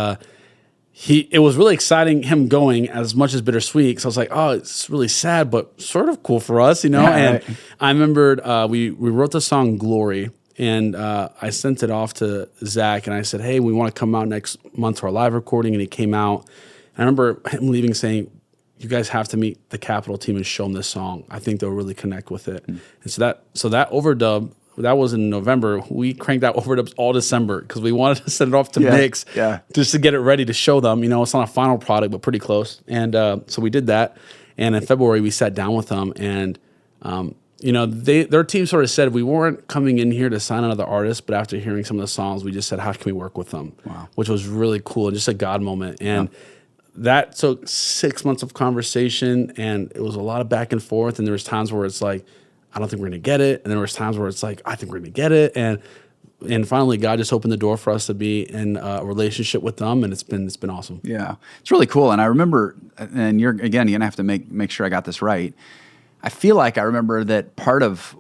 Speaker 1: it was really exciting him going, as much as bittersweet. Because I was like, oh, it's really sad, but sort of cool for us, Yeah, and right. I remembered we wrote the song "Glory," and I sent it off to Zach, and I said, hey, we want to come out next month to our live recording, and he came out. And I remember him leaving saying, you guys have to meet the Capitol team and show them this song. I think they'll really connect with it. And so that overdub, that was in November. We cranked out overdubs all December because we wanted to send it off to mix just to get it ready to show them. It's not a final product, but pretty close. And so we did that. And in February, we sat down with them, and their team sort of said we weren't coming in here to sign another artist, but after hearing some of the songs, we just said, how can we work with them? Wow. Which was really cool and just a God moment. And that took 6 months of conversation, and it was a lot of back and forth. And there was times where it's like, I don't think we're going to get it. And there was times where it's like, I think we're going to get it. And finally, God just opened the door for us to be in a relationship with them, and it's been awesome. Yeah,
Speaker 2: it's really cool. And I remember, and you're gonna have to make sure I got this right. I feel like I remember that part of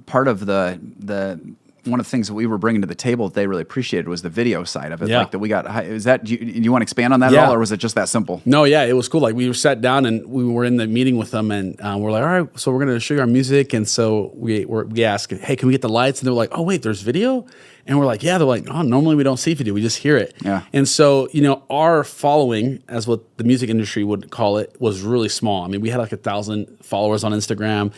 Speaker 2: the one of the things that we were bringing to the table that they really appreciated was the video side of it. Like that we got. Is that do you want to expand on that at all, or was it just that simple?
Speaker 1: No, it was cool. Like we sat down and we were in the meeting with them, and we're like, all right, so we're going to show you our music, and so we asked, hey, can we get the lights? And they're like, oh wait, there's video, and we're like, yeah. They're like, oh, normally we don't see video, we just hear it.
Speaker 2: Yeah.
Speaker 1: And so our following, as what the music industry would call it, was really small. I mean, we had like 1,000 followers on Instagram.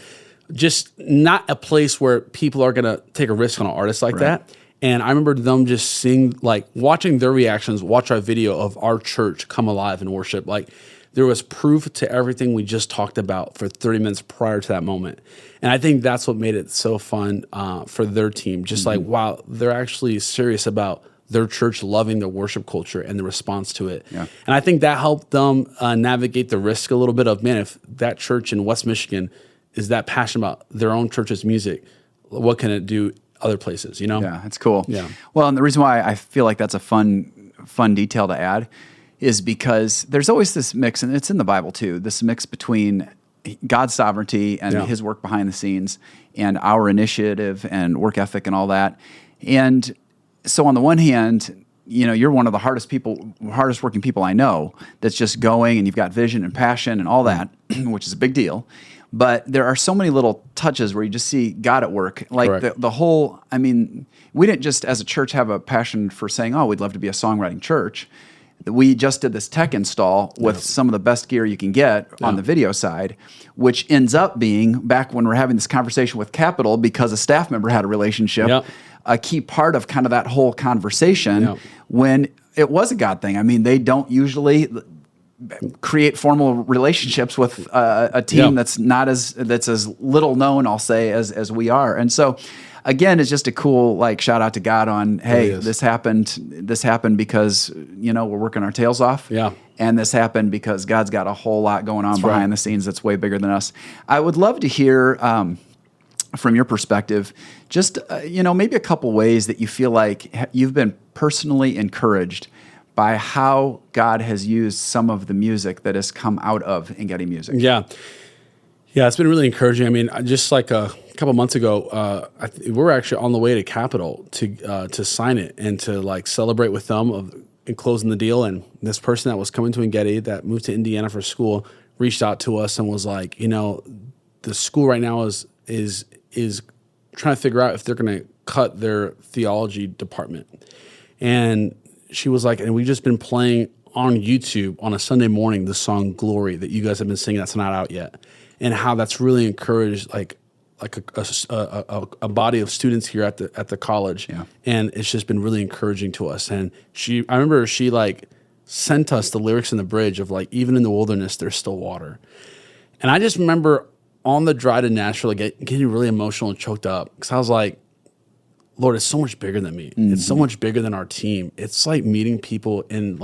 Speaker 1: Just not a place where people are going to take a risk on an artist like that. And I remember them just seeing, like, watching their reactions, watch our video of our church come alive in worship. Like, there was proof to everything we just talked about for 30 minutes prior to that moment. And I think that's what made it so fun for their team. Just like, wow, they're actually serious about their church loving the worship culture and the response to it. Yeah. And I think that helped them navigate the risk a little bit of, man, if that church in West Michigan is that passionate about their own church's music, what can it do other places,
Speaker 2: Yeah, that's cool.
Speaker 1: Yeah.
Speaker 2: Well, and the reason why I feel like that's a fun detail to add is because there's always this mix, and it's in the Bible too, this mix between God's sovereignty and his work behind the scenes and our initiative and work ethic and all that. And so on the one hand, you're one of the hardest working people I know that's just going, and you've got vision and passion and all that, which is a big deal. But there are so many little touches where you just see God at work. Like the whole, I mean, we didn't just as a church have a passion for saying, oh, we'd love to be a songwriting church. We just did this tech install with some of the best gear you can get on the video side, which ends up being, back when we're having this conversation with Capitol, because a staff member had a relationship, a key part of kind of that whole conversation when it was a God thing. I mean, they don't usually create formal relationships with a team that's as little known, I'll say, as we are. And so again, it's just a cool shout out to God on, hey, this happened because we're working our tails off. Yeah. And this happened because God's got a whole lot going on behind the scenes that's way bigger than us. I would love to hear from your perspective, just maybe a couple ways that you feel like you've been personally encouraged by how God has used some of the music that has come out of Engedi Music.
Speaker 1: Yeah, it's been really encouraging. I mean, just like a couple months ago, we're actually on the way to Capitol to sign it and to celebrate with them in closing the deal. And this person that was coming to Engedi that moved to Indiana for school reached out to us and was like, the school right now is trying to figure out if they're going to cut their theology department. And she was like, and we've just been playing on YouTube on a Sunday morning the song "Glory" that you guys have been singing that's not out yet, and how that's really encouraged a body of students here at the college, and it's just been really encouraging to us. And I remember she sent us the lyrics in the bridge of even in the wilderness there's still water, and I just remember on the drive to Nashville getting really emotional and choked up because I was like, Lord, it's so much bigger than me. Mm-hmm. It's so much bigger than our team. It's like meeting people in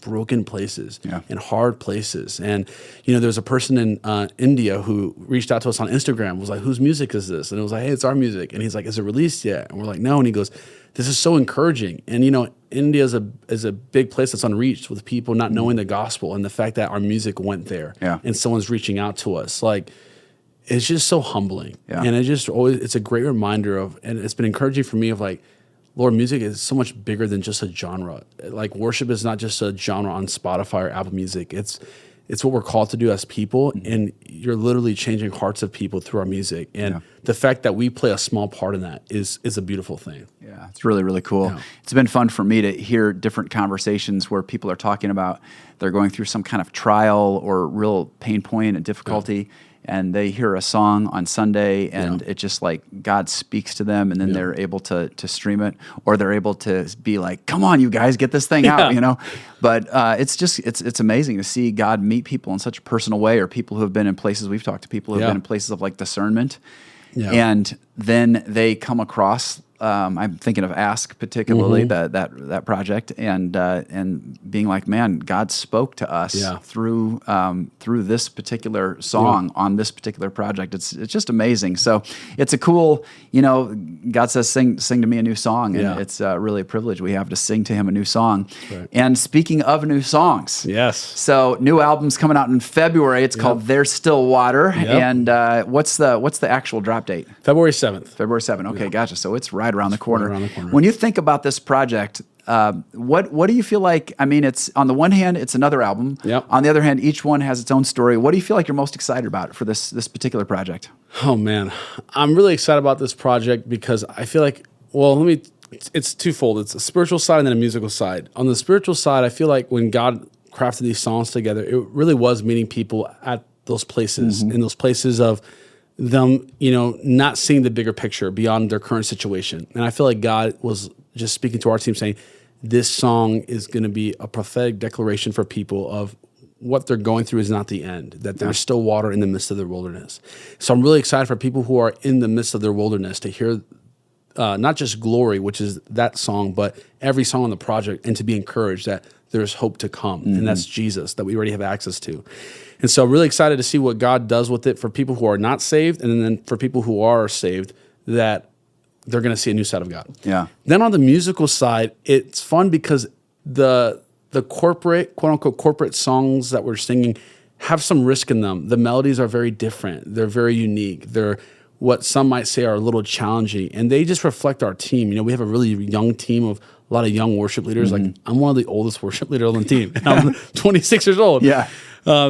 Speaker 1: broken places and hard places. And, there's a person in India who reached out to us on Instagram, was like, whose music is this? And it was like, hey, it's our music. And he's like, is it released yet? And we're like, no. And he goes, this is so encouraging. And, India is a big place that's unreached with people not knowing the gospel, and the fact that our music went there and someone's reaching out to us. It's just so humbling. Yeah. And it's a great reminder of, and it's been encouraging for me of Lord, music is so much bigger than just a genre. Worship is not just a genre on Spotify or Apple Music. it's what we're called to do as people, and you're literally changing hearts of people through our music. And the fact that we play a small part in that is a beautiful thing.
Speaker 2: Yeah, it's really, really cool. Yeah. It's been fun for me to hear different conversations where people are talking about they're going through some kind of trial or real pain point and difficulty, and they hear a song on Sunday, and it just like God speaks to them, and then they're able to stream it, or they're able to be like, "Come on, you guys, get this thing out," you know. But it's amazing to see God meet people in such a personal way, or people who have been in places we've talked to people who have been in places of like discernment, and then they come across. I'm thinking of Ask particularly that project, and being like, man, God spoke to us through this particular song on this particular project. It's just amazing. So it's a cool, God says, sing to me a new song, and it's really a privilege we have to sing to Him a new song. Right. And speaking of new songs, so new album's coming out in February. It's called There's Still Water, and what's the actual drop date?
Speaker 1: February 7th.
Speaker 2: February 7th. Okay, gotcha. So it's right around the corner. When you think about this project, what do you feel like? I mean, it's on the one hand, it's another album. Yep. On the other hand, each one has its own story. What do you feel like you're most excited about for this particular project?
Speaker 1: Oh man, I'm really excited about this project because I feel like, it's twofold. It's a spiritual side and then a musical side. On the spiritual side, I feel like when God crafted these songs together, it really was meeting people at those places, in those places of them, not seeing the bigger picture beyond their current situation. And I feel like God was just speaking to our team saying, this song is going to be a prophetic declaration for people of what they're going through is not the end, that there's still water in the midst of their wilderness. So I'm really excited for people who are in the midst of their wilderness to hear not just Glory, which is that song, but every song on the project, and to be encouraged that there's hope to come. And that's Jesus that we already have access to. And so I'm really excited to see what God does with it for people who are not saved, and then for people who are saved, that they're going to see a new side of God. Yeah. Then on the musical side, it's fun because the corporate, quote unquote, corporate songs that we're singing have some risk in them. The melodies are very different. They're very unique. They're what some might say are a little challenging, and they just reflect our team. We have a really young team of a lot of young worship leaders. Like I'm one of the oldest worship leaders on the team. I'm 26 years old. Yeah.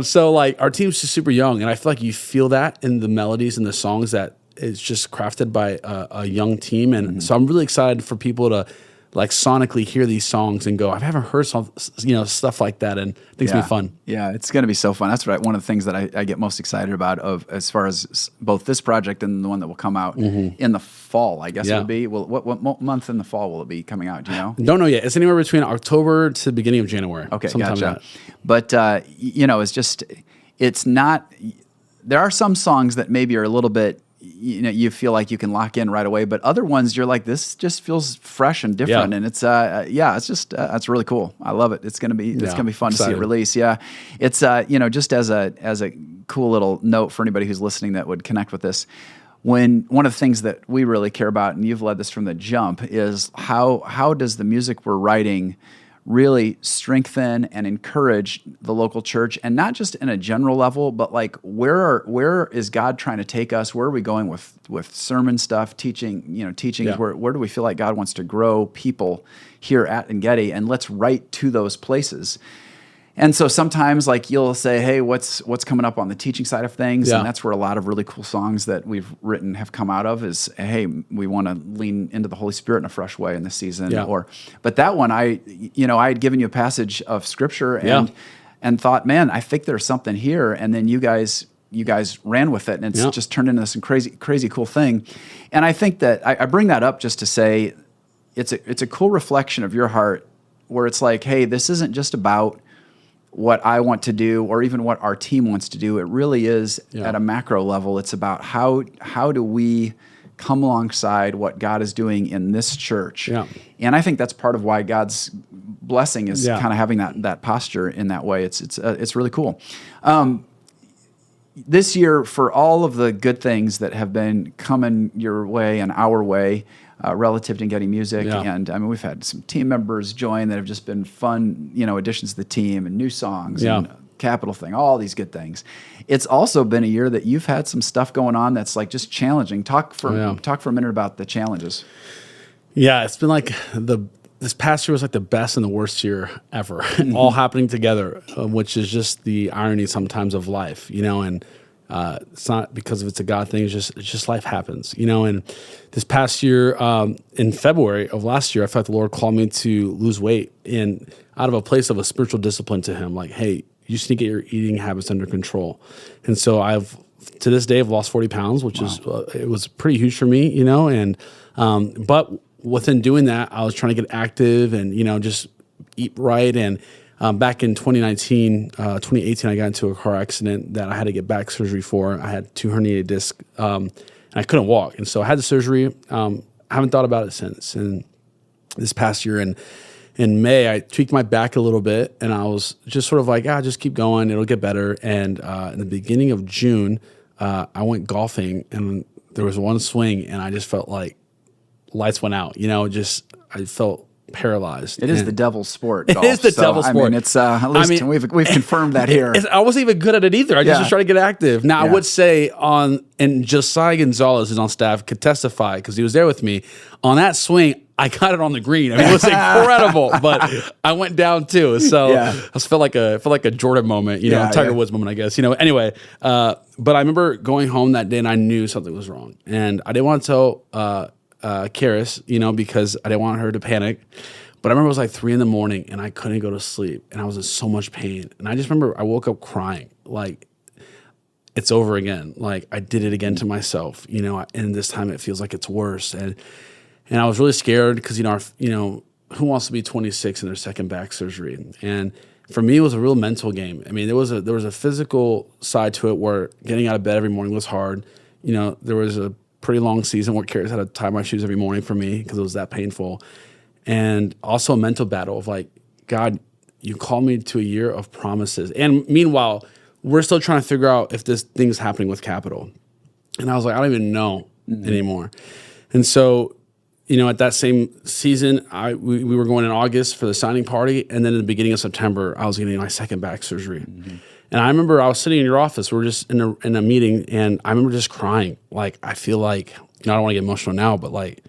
Speaker 1: So like our team's just super young, and I feel like you feel that in the melodies and the songs that it's just crafted by a young team. And so I'm really excited for people to like sonically hear these songs and go, I haven't heard some, stuff like that, and I think it's gonna be fun.
Speaker 2: Yeah, it's gonna be so fun. That's one of the things that I get most excited about as far as both this project and the one that will come out in the fall, I guess it would be. Well, what month in the fall will it be coming out? Do you know?
Speaker 1: Don't know yet. It's anywhere between October to the beginning of January.
Speaker 2: Okay, gotcha. But it's not. There are some songs that maybe are a little bit. You feel like you can lock in right away, but other ones you're like, this just feels fresh and different, and it's it's really cool. I love it. It's gonna be fun to see it release. Yeah, it's just as a cool little note for anybody who's listening that would connect with this. When one of the things that we really care about, and you've led this from the jump, is how does the music we're writing really strengthen and encourage the local church, and not just in a general level, but like where is God trying to take us? Where are we going with sermon stuff, teachings? Where do we feel like God wants to grow people here at Engedi? And let's write to those places. And so sometimes like you'll say, hey, what's coming up on the teaching side of things? And that's where a lot of really cool songs that we've written have come out of is, hey, we want to lean into the Holy Spirit in a fresh way in this season. But that one, I had given you a passage of scripture and thought, man, I think there's something here. And then you guys ran with it, and it's just turned into this crazy cool thing. And I think that I bring that up just to say it's a cool reflection of your heart where it's like, hey, this isn't just about what I want to do or even what our team wants to do. It really is at a macro level. It's about how do we come alongside what God is doing in this church. And I think that's part of why God's blessing is kind of having that posture in that way. It's really cool. This year, for all of the good things that have been coming your way and our way, relative to getting music. And I mean, we've had some team members join that have just been fun, additions to the team and new songs and Capital thing, all these good things. It's also been a year that you've had some stuff going on that's like just challenging. Talk for a minute about the challenges.
Speaker 1: Yeah, it's been like this past year was like the best and the worst year ever, all happening together, which is just the irony sometimes of life, and it's not because it's a God thing. It's just life happens, And this past year, in February of last year, I felt like the Lord called me to lose weight, and out of a place of a spiritual discipline to Him, like, hey, you just need to get your eating habits under control. And so to this day, I've lost 40 pounds, which is it was pretty huge for me, And but within doing that, I was trying to get active and just eat right. And back in 2018, I got into a car accident that I had to get back surgery for. I had 2 herniated discs, and I couldn't walk. And so I had the surgery. I haven't thought about it since. And this past year in May, I tweaked my back a little bit, and I was just sort of like, just keep going. It'll get better. And in the beginning of June, I went golfing, and there was one swing, and I just felt like lights went out. I felt paralyzed.
Speaker 2: It is the devil's sport. Golf.
Speaker 1: It is the devil's sport.
Speaker 2: I mean, it's at least we've confirmed that here.
Speaker 1: I wasn't even good at it either. I just was trying to get active. Now, I would say and Josiah Gonzalez, who's on staff, could testify because he was there with me on that swing. I got it on the green. I mean, it was incredible, but I went down too. So I felt like a Jordan moment, Tiger Woods moment, I guess. Anyway, but I remember going home that day and I knew something was wrong, and I didn't want to tell Karis, because I didn't want her to panic. But I remember it was like 3 a.m. and I couldn't go to sleep, and I was in so much pain. And I just remember I woke up crying, like it's over again. Like I did it again to myself, and this time it feels like it's worse. And I was really scared because, who wants to be 26 in their second back surgery? And for me, it was a real mental game. I mean, there was a physical side to it where getting out of bed every morning was hard. There was a pretty long season where Karis had to tie my shoes every morning for me because it was that painful. And also a mental battle of like, God, you called me to a year of promises. And meanwhile, we're still trying to figure out if this thing's happening with capital. And I was like, I don't even know anymore. And so, at that same season, we were going in August for the signing party. And then in the beginning of September, I was getting my second back surgery. And I remember I was sitting in your office. We were just in a meeting, and I remember just crying. Like, I feel like, I don't want to get emotional now, but like,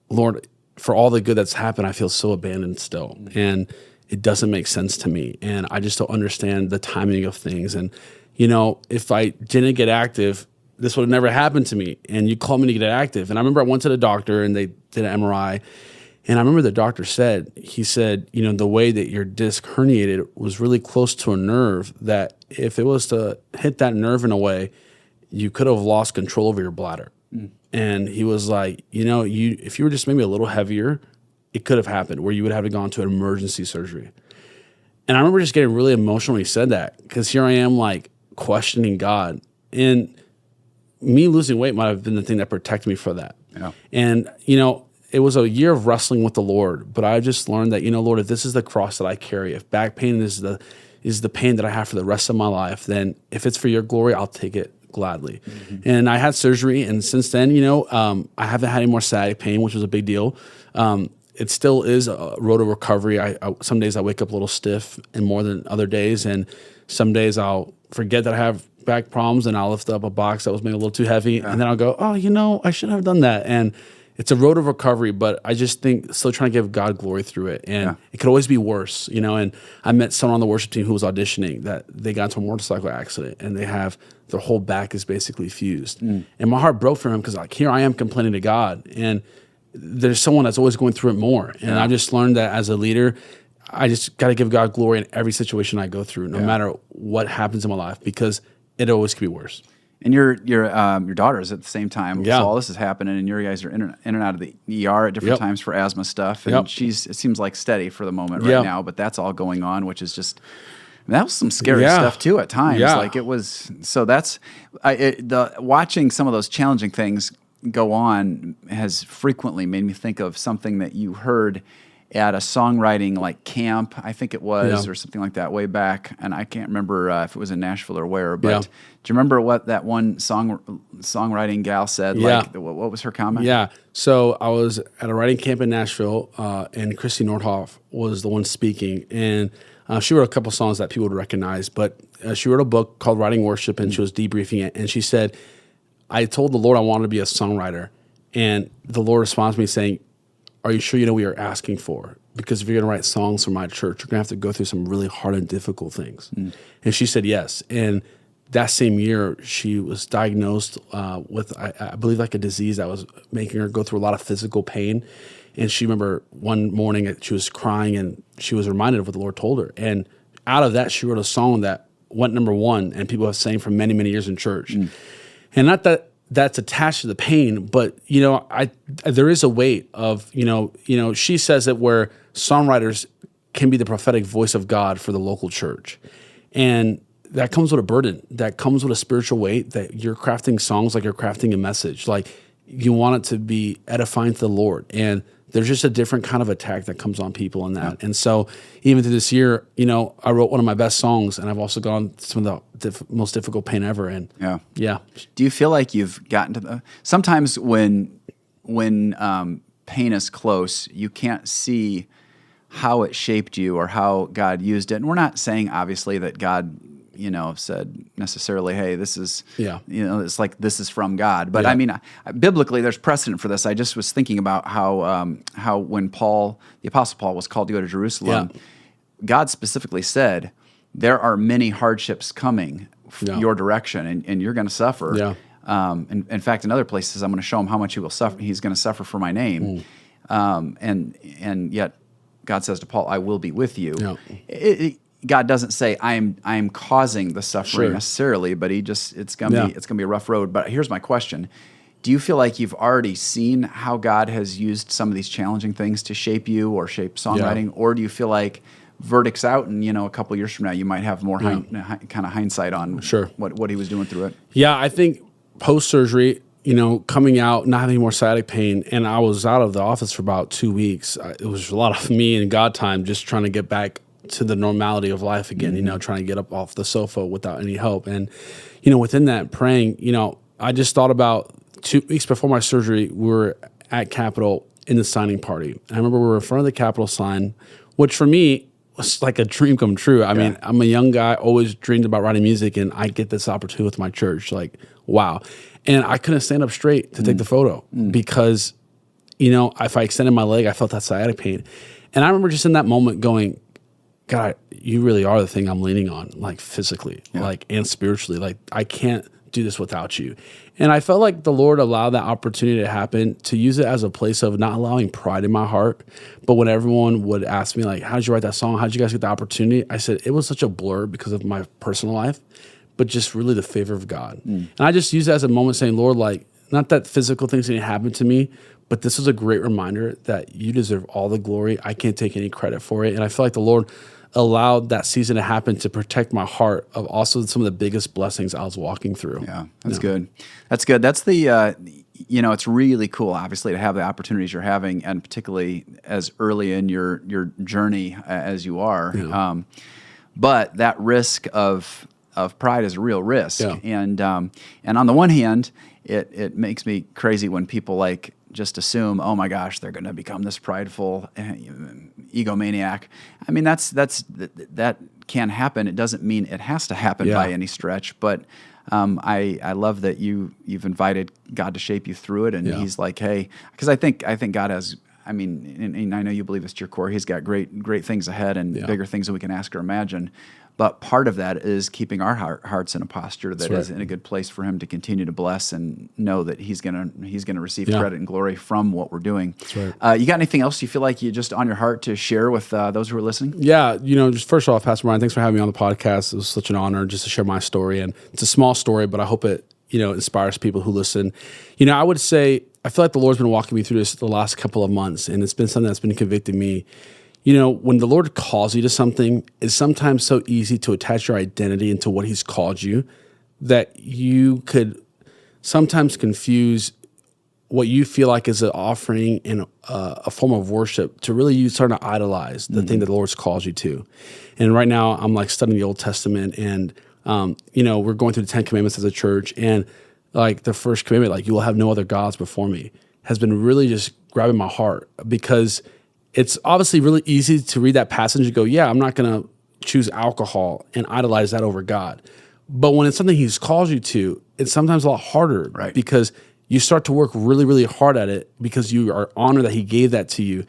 Speaker 1: Lord, for all the good that's happened, I feel so abandoned still. And it doesn't make sense to me. And I just don't understand the timing of things. And, if I didn't get active, this would have never happened to me. And you called me to get active. And I remember I went to the doctor, and they did an MRI. And I remember the doctor said, the way that your disc herniated was really close to a nerve that if it was to hit that nerve in a way, you could have lost control over your bladder. And he was like, if you were just maybe a little heavier, it could have happened where you would have gone to an emergency surgery. And I remember just getting really emotional when he said that, because here I am like questioning God. And me losing weight might have been the thing that protected me for that. Yeah. And, it was a year of wrestling with the Lord, but I just learned that, Lord, if this is the cross that I carry, if back pain is the pain that I have for the rest of my life, then if it's for your glory, I'll take it gladly. And I had surgery, and since then, I haven't had any more sciatic pain, which was a big deal. It still is a road to recovery. Some days I wake up a little stiff and more than other days, and some days I'll forget that I have back problems, and I'll lift up a box that was maybe a little too heavy, and then I'll go, I shouldn't have done that. And it's a road of recovery, but I just think still trying to give God glory through it. And it could always be worse, and I met someone on the worship team who was auditioning that they got into a motorcycle accident, and their whole back is basically fused. And my heart broke for him because here I am complaining to God, and there's someone that's always going through it more. And I just learned that as a leader, I just got to give God glory in every situation I go through, no matter what happens in my life, because it always could be worse.
Speaker 2: And your daughters at the same time. So all this is happening, and your guys are in and out of the ER at different times for asthma stuff. And it seems like steady for the moment right now, but that's all going on, which is just, that was some scary stuff too at times. Like it was. So that's watching some of those challenging things go on has frequently made me think of something that you heard at a songwriting like camp, I think it was, or something like that way back. And I can't remember if it was in Nashville or where, but do you remember what that one songwriting gal said? Like, what was her comment?
Speaker 1: Yeah. So I was at a writing camp in Nashville, and Christy Nordhoff was the one speaking. And she wrote a couple songs that people would recognize, but she wrote a book called Writing Worship, and she was debriefing it. And she said, I told the Lord I wanted to be a songwriter. And the Lord responded to me saying, are you sure you know what you're asking for? Because if you're going to write songs for my church, you're going to have to go through some really hard and difficult things. And she said yes. And that same year, she was diagnosed with, I believe, like a disease that was making her go through a lot of physical pain. And she remember one morning she was crying, and she was reminded of what the Lord told her. And out of that, she wrote a song that went number one, and people have sang for many, many years in church. And not that that's attached to the pain, but there is a weight of she says that where songwriters can be the prophetic voice of God for the local church, and that comes with a burden, that comes with a spiritual weight, that you're crafting songs like you're crafting a message, like you want it to be edifying to the Lord, and there's just a different kind of attack that comes on people in that. And so even through this year, I wrote one of my best songs, and I've also gone through some of the most difficult pain ever. And yeah.
Speaker 2: Do you feel like you've gotten to sometimes when pain is close, you can't see how it shaped you or how God used it. And we're not saying obviously that God, said necessarily, hey, this is, it's like this is from God. But I mean, biblically, there's precedent for this. I just was thinking about how when the Apostle Paul was called to go to Jerusalem, God specifically said, there are many hardships coming your direction, and you're going to suffer. In fact, in other places, I'm going to show him how much he will suffer. He's going to suffer for my name. And yet God says to Paul, I will be with you. God doesn't say I am causing the suffering necessarily, but it's gonna be a rough road. But here's my question: do you feel like you've already seen how God has used some of these challenging things to shape you or shape songwriting, or do you feel like verdict's out and a couple years from now you might have more kind of hindsight on what he was doing through it?
Speaker 1: Yeah, I think post surgery, coming out, not having more sciatic pain, and I was out of the office for about 2 weeks. It was a lot of me and God time, just trying to get back to the normality of life again, trying to get up off the sofa without any help. And, within that praying, I just thought about 2 weeks before my surgery, we were at Capitol in the signing party. And I remember we were in front of the Capitol sign, which for me was like a dream come true. I mean, I'm a young guy, always dreamed about writing music, and I get this opportunity with my church. Like, wow. And I couldn't stand up straight to take the photo because, if I extended my leg, I felt that sciatic pain. And I remember just in that moment going, God, you really are the thing I'm leaning on, like physically, like and spiritually. Like I can't do this without you. And I felt like the Lord allowed that opportunity to happen, to use it as a place of not allowing pride in my heart. But when everyone would ask me, like, how did you write that song? How did you guys get the opportunity? I said, it was such a blur because of my personal life, but just really the favor of God. And I just used it as a moment saying, Lord, like, not that physical things didn't happen to me, but this was a great reminder that you deserve all the glory. I can't take any credit for it. And I feel like the Lord allowed that season to happen to protect my heart of also some of the biggest blessings I was walking through.
Speaker 2: Yeah, that's good. That's good. That's the, it's really cool, obviously, to have the opportunities you're having, and particularly as early in your journey as you are. But that risk of pride is a real risk. And on the one hand, it makes me crazy when people like just assume, oh my gosh, they're going to become this prideful egomaniac. I mean, that can happen. It doesn't mean it has to happen by any stretch. But I love that you've invited God to shape you through it, and He's like, hey, because I think God has. I mean, and I know you believe it's to your core. He's got great things ahead and bigger things than we can ask or imagine. But part of that is keeping our hearts in a posture that is in a good place for Him to continue to bless and know that He's gonna receive credit and glory from what we're doing.
Speaker 1: That's right.
Speaker 2: You got anything else you feel like you just on your heart to share with those who are listening?
Speaker 1: Yeah, just first off, Pastor Brian, thanks for having me on the podcast. It was such an honor just to share my story, and it's a small story, but I hope it inspires people who listen. I would say I feel like the Lord's been walking me through this the last couple of months, and it's been something that's been convicting me. When the Lord calls you to something, it's sometimes so easy to attach your identity into what He's called you that you could sometimes confuse what you feel like is an offering and a form of worship to really you starting to idolize the thing that the Lord's called you to. And right now I'm like studying the Old Testament, and we're going through the 10 Commandments as a church, and like the first commandment, like you will have no other gods before me, has been really just grabbing my heart, because it's obviously really easy to read that passage and go, yeah, I'm not going to choose alcohol and idolize that over God. But when it's something He's called you to, it's sometimes a lot harder, because you start to work really, really hard at it because you are honored that he gave that to you.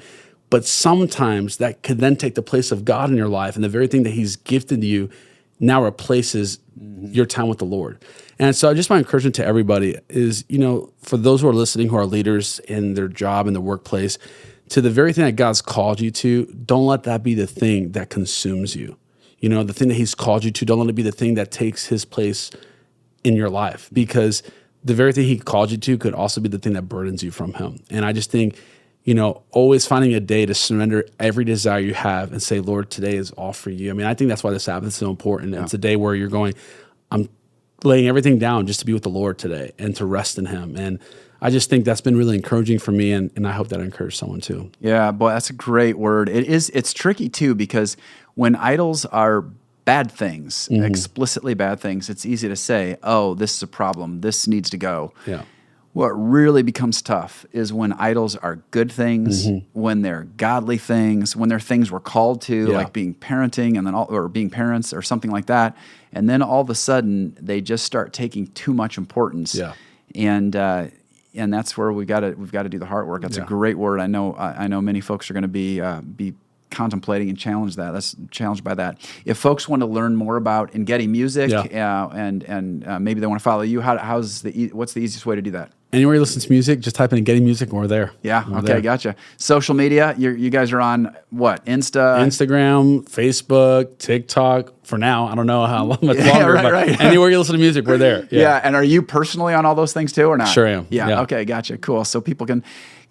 Speaker 1: But sometimes that could then take the place of God in your life, and the very thing that he's gifted you now replaces your time with the Lord. And so just my encouragement to everybody is, for those who are listening, who are leaders in their job, in the workplace, to the very thing that God's called you to, don't let that be the thing that consumes you. The thing that he's called you to, don't let it be the thing that takes his place in your life, because the very thing he called you to could also be the thing that burdens you from him. And I just think, always finding a day to surrender every desire you have and say, Lord, today is all for you. I mean, I think that's why the Sabbath is so important. Yeah. It's a day where you're going, I'm laying everything down just to be with the Lord today and to rest in him. And I just think that's been really encouraging for me, and I hope that encouraged someone too.
Speaker 2: Yeah, boy, that's a great word. It's tricky too, because when idols are bad things, explicitly bad things, it's easy to say, oh, this is a problem, this needs to go.
Speaker 1: Yeah.
Speaker 2: What really becomes tough is when idols are good things, when they're godly things, when they're things we're called to, like being parenting, and then or being parents or something like that, and then all of a sudden they just start taking too much importance. Yeah. And that's where we've got to do the heart work. That's a great word. I know many folks are going to be contemplating and challenged by that. If folks want to learn more about Engedi music, and maybe they want to follow you, what's the easiest way to do that?
Speaker 1: Anywhere you listen to music, just type in Engedi music, and we're there.
Speaker 2: Yeah. Okay. Gotcha. Social media, you guys are on what?
Speaker 1: Instagram, Facebook, TikTok. For now, I don't know how much longer.
Speaker 2: Right.
Speaker 1: Anywhere you listen to music, we're there.
Speaker 2: Yeah. And are you personally on all those things too, or not?
Speaker 1: Sure am.
Speaker 2: Yeah. Okay. Gotcha. Cool. So people can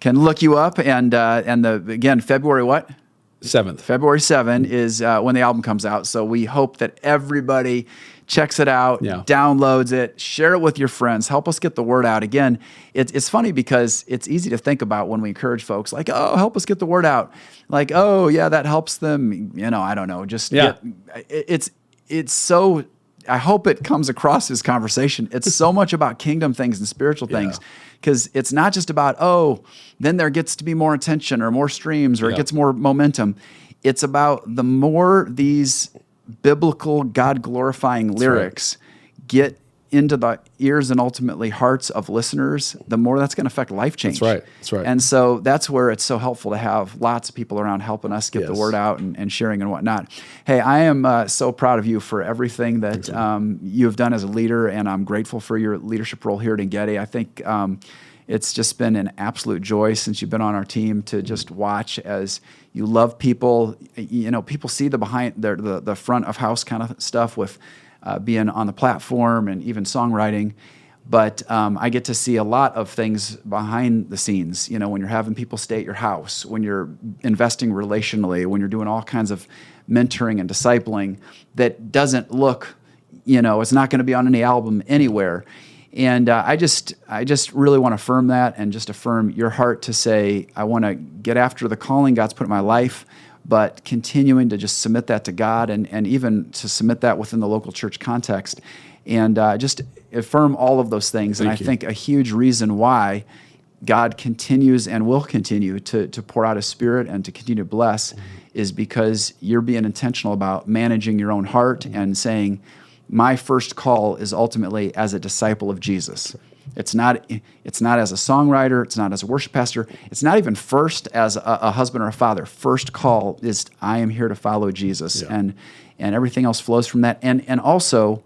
Speaker 2: look you up, and again, February what?
Speaker 1: 7th.
Speaker 2: February 7 is when the album comes out. So we hope that everybody checks it out, downloads it, share it with your friends, help us get the word out. Again, it's funny because it's easy to think about when we encourage folks, like, oh, help us get the word out. Like, oh, yeah, that helps them. I don't know. It's so, I hope it comes across this conversation. It's so much about kingdom things and spiritual things. Because it's not just about, then there gets to be more attention or more streams or it gets more momentum. It's about the more these biblical, God-glorifying lyrics get into the ears and ultimately hearts of listeners, the more that's going to affect life change.
Speaker 1: That's right.
Speaker 2: And so that's where it's so helpful to have lots of people around helping us get the word out and sharing and whatnot. Hey, I am so proud of you for everything that you have done as a leader, and I'm grateful for your leadership role here at Engedi. I think it's just been an absolute joy since you've been on our team to just watch as you love people. People see the behind the front of house kind of stuff with being on the platform and even songwriting. But I get to see a lot of things behind the scenes, when you're having people stay at your house, when you're investing relationally, when you're doing all kinds of mentoring and discipling that doesn't look, it's not going to be on any album anywhere. And I just really want to affirm that, and just affirm your heart to say, I want to get after the calling God's put in my life, but continuing to just submit that to God, and even to submit that within the local church context, and just affirm all of those things. I think a huge reason why God continues and will continue to pour out His Spirit and to continue to bless is because you're being intentional about managing your own heart and saying, my first call is ultimately as a disciple of Jesus. It's not as a songwriter. It's not as a worship pastor. It's not even first as a husband or a father. First call is, I am here to follow Jesus, and everything else flows from that. And also,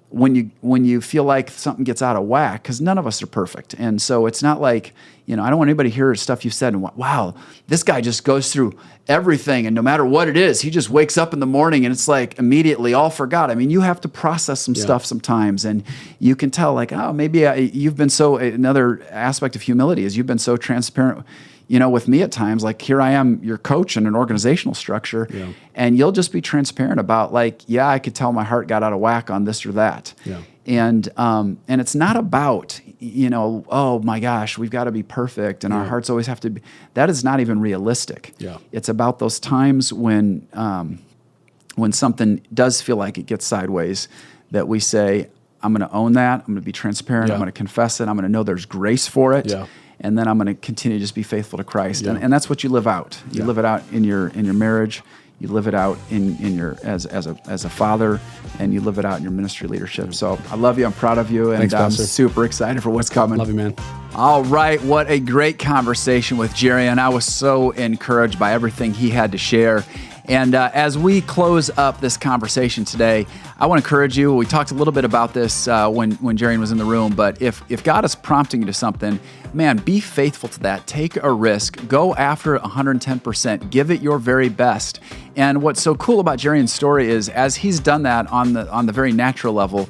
Speaker 2: when you feel like something gets out of whack, because none of us are perfect, and so it's not like, I don't want anybody to hear stuff you've said and wow, this guy just goes through everything, and no matter what it is, he just wakes up in the morning and it's like immediately all for God. I mean, you have to process some stuff sometimes, and you can tell like, oh, maybe you've been so. Another aspect of humility is you've been so transparent, with me at times. Like, here I am, your coach in an organizational structure, and you'll just be transparent about like, I could tell my heart got out of whack on this or that. And it's not about, oh my gosh, we've got to be perfect and our hearts always have to be. That is not even realistic. It's about those times when something does feel like it gets sideways, that we say, I'm going to own that. I'm going to be transparent. I'm going to confess it. I'm going to know there's grace for it. And then I'm going to continue to just be faithful to Christ. And that's what you live out. You live it out in your marriage. you live it out in your as a father, and you live it out in your ministry leadership. So I love you. I'm proud of you, and
Speaker 1: Thanks,
Speaker 2: I'm
Speaker 1: Pastor.
Speaker 2: super excited for what's coming.
Speaker 1: Love you, man.
Speaker 2: All right, what a great conversation with Yarian. I was so encouraged by everything he had to share. And as we close up this conversation today, I want to encourage you. We talked a little bit about this when Yarian was in the room, but if God is prompting you to something, man, be faithful to that. Take a risk. Go after it 110%. Give it your very best. And what's so cool about Yarian's story is, as he's done that on the very natural level,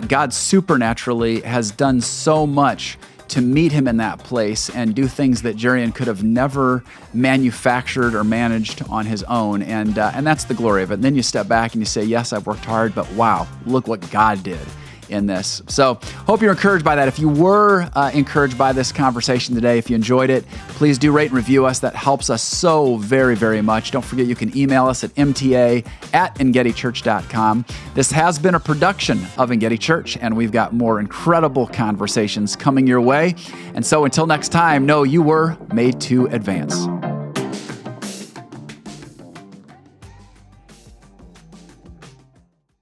Speaker 2: God supernaturally has done so much to meet him in that place and do things that Yarian could have never manufactured or managed on his own. And that's the glory of it. And then you step back and you say, yes, I've worked hard, but wow, look what God did in this. So hope you're encouraged by that. If you were encouraged by this conversation today, if you enjoyed it, please do rate and review us. That helps us so very, very much. Don't forget, you can email us at mta@engedichurch.com. This has been a production of Engedi Church, and we've got more incredible conversations coming your way. And so until next time, know you were made to advance.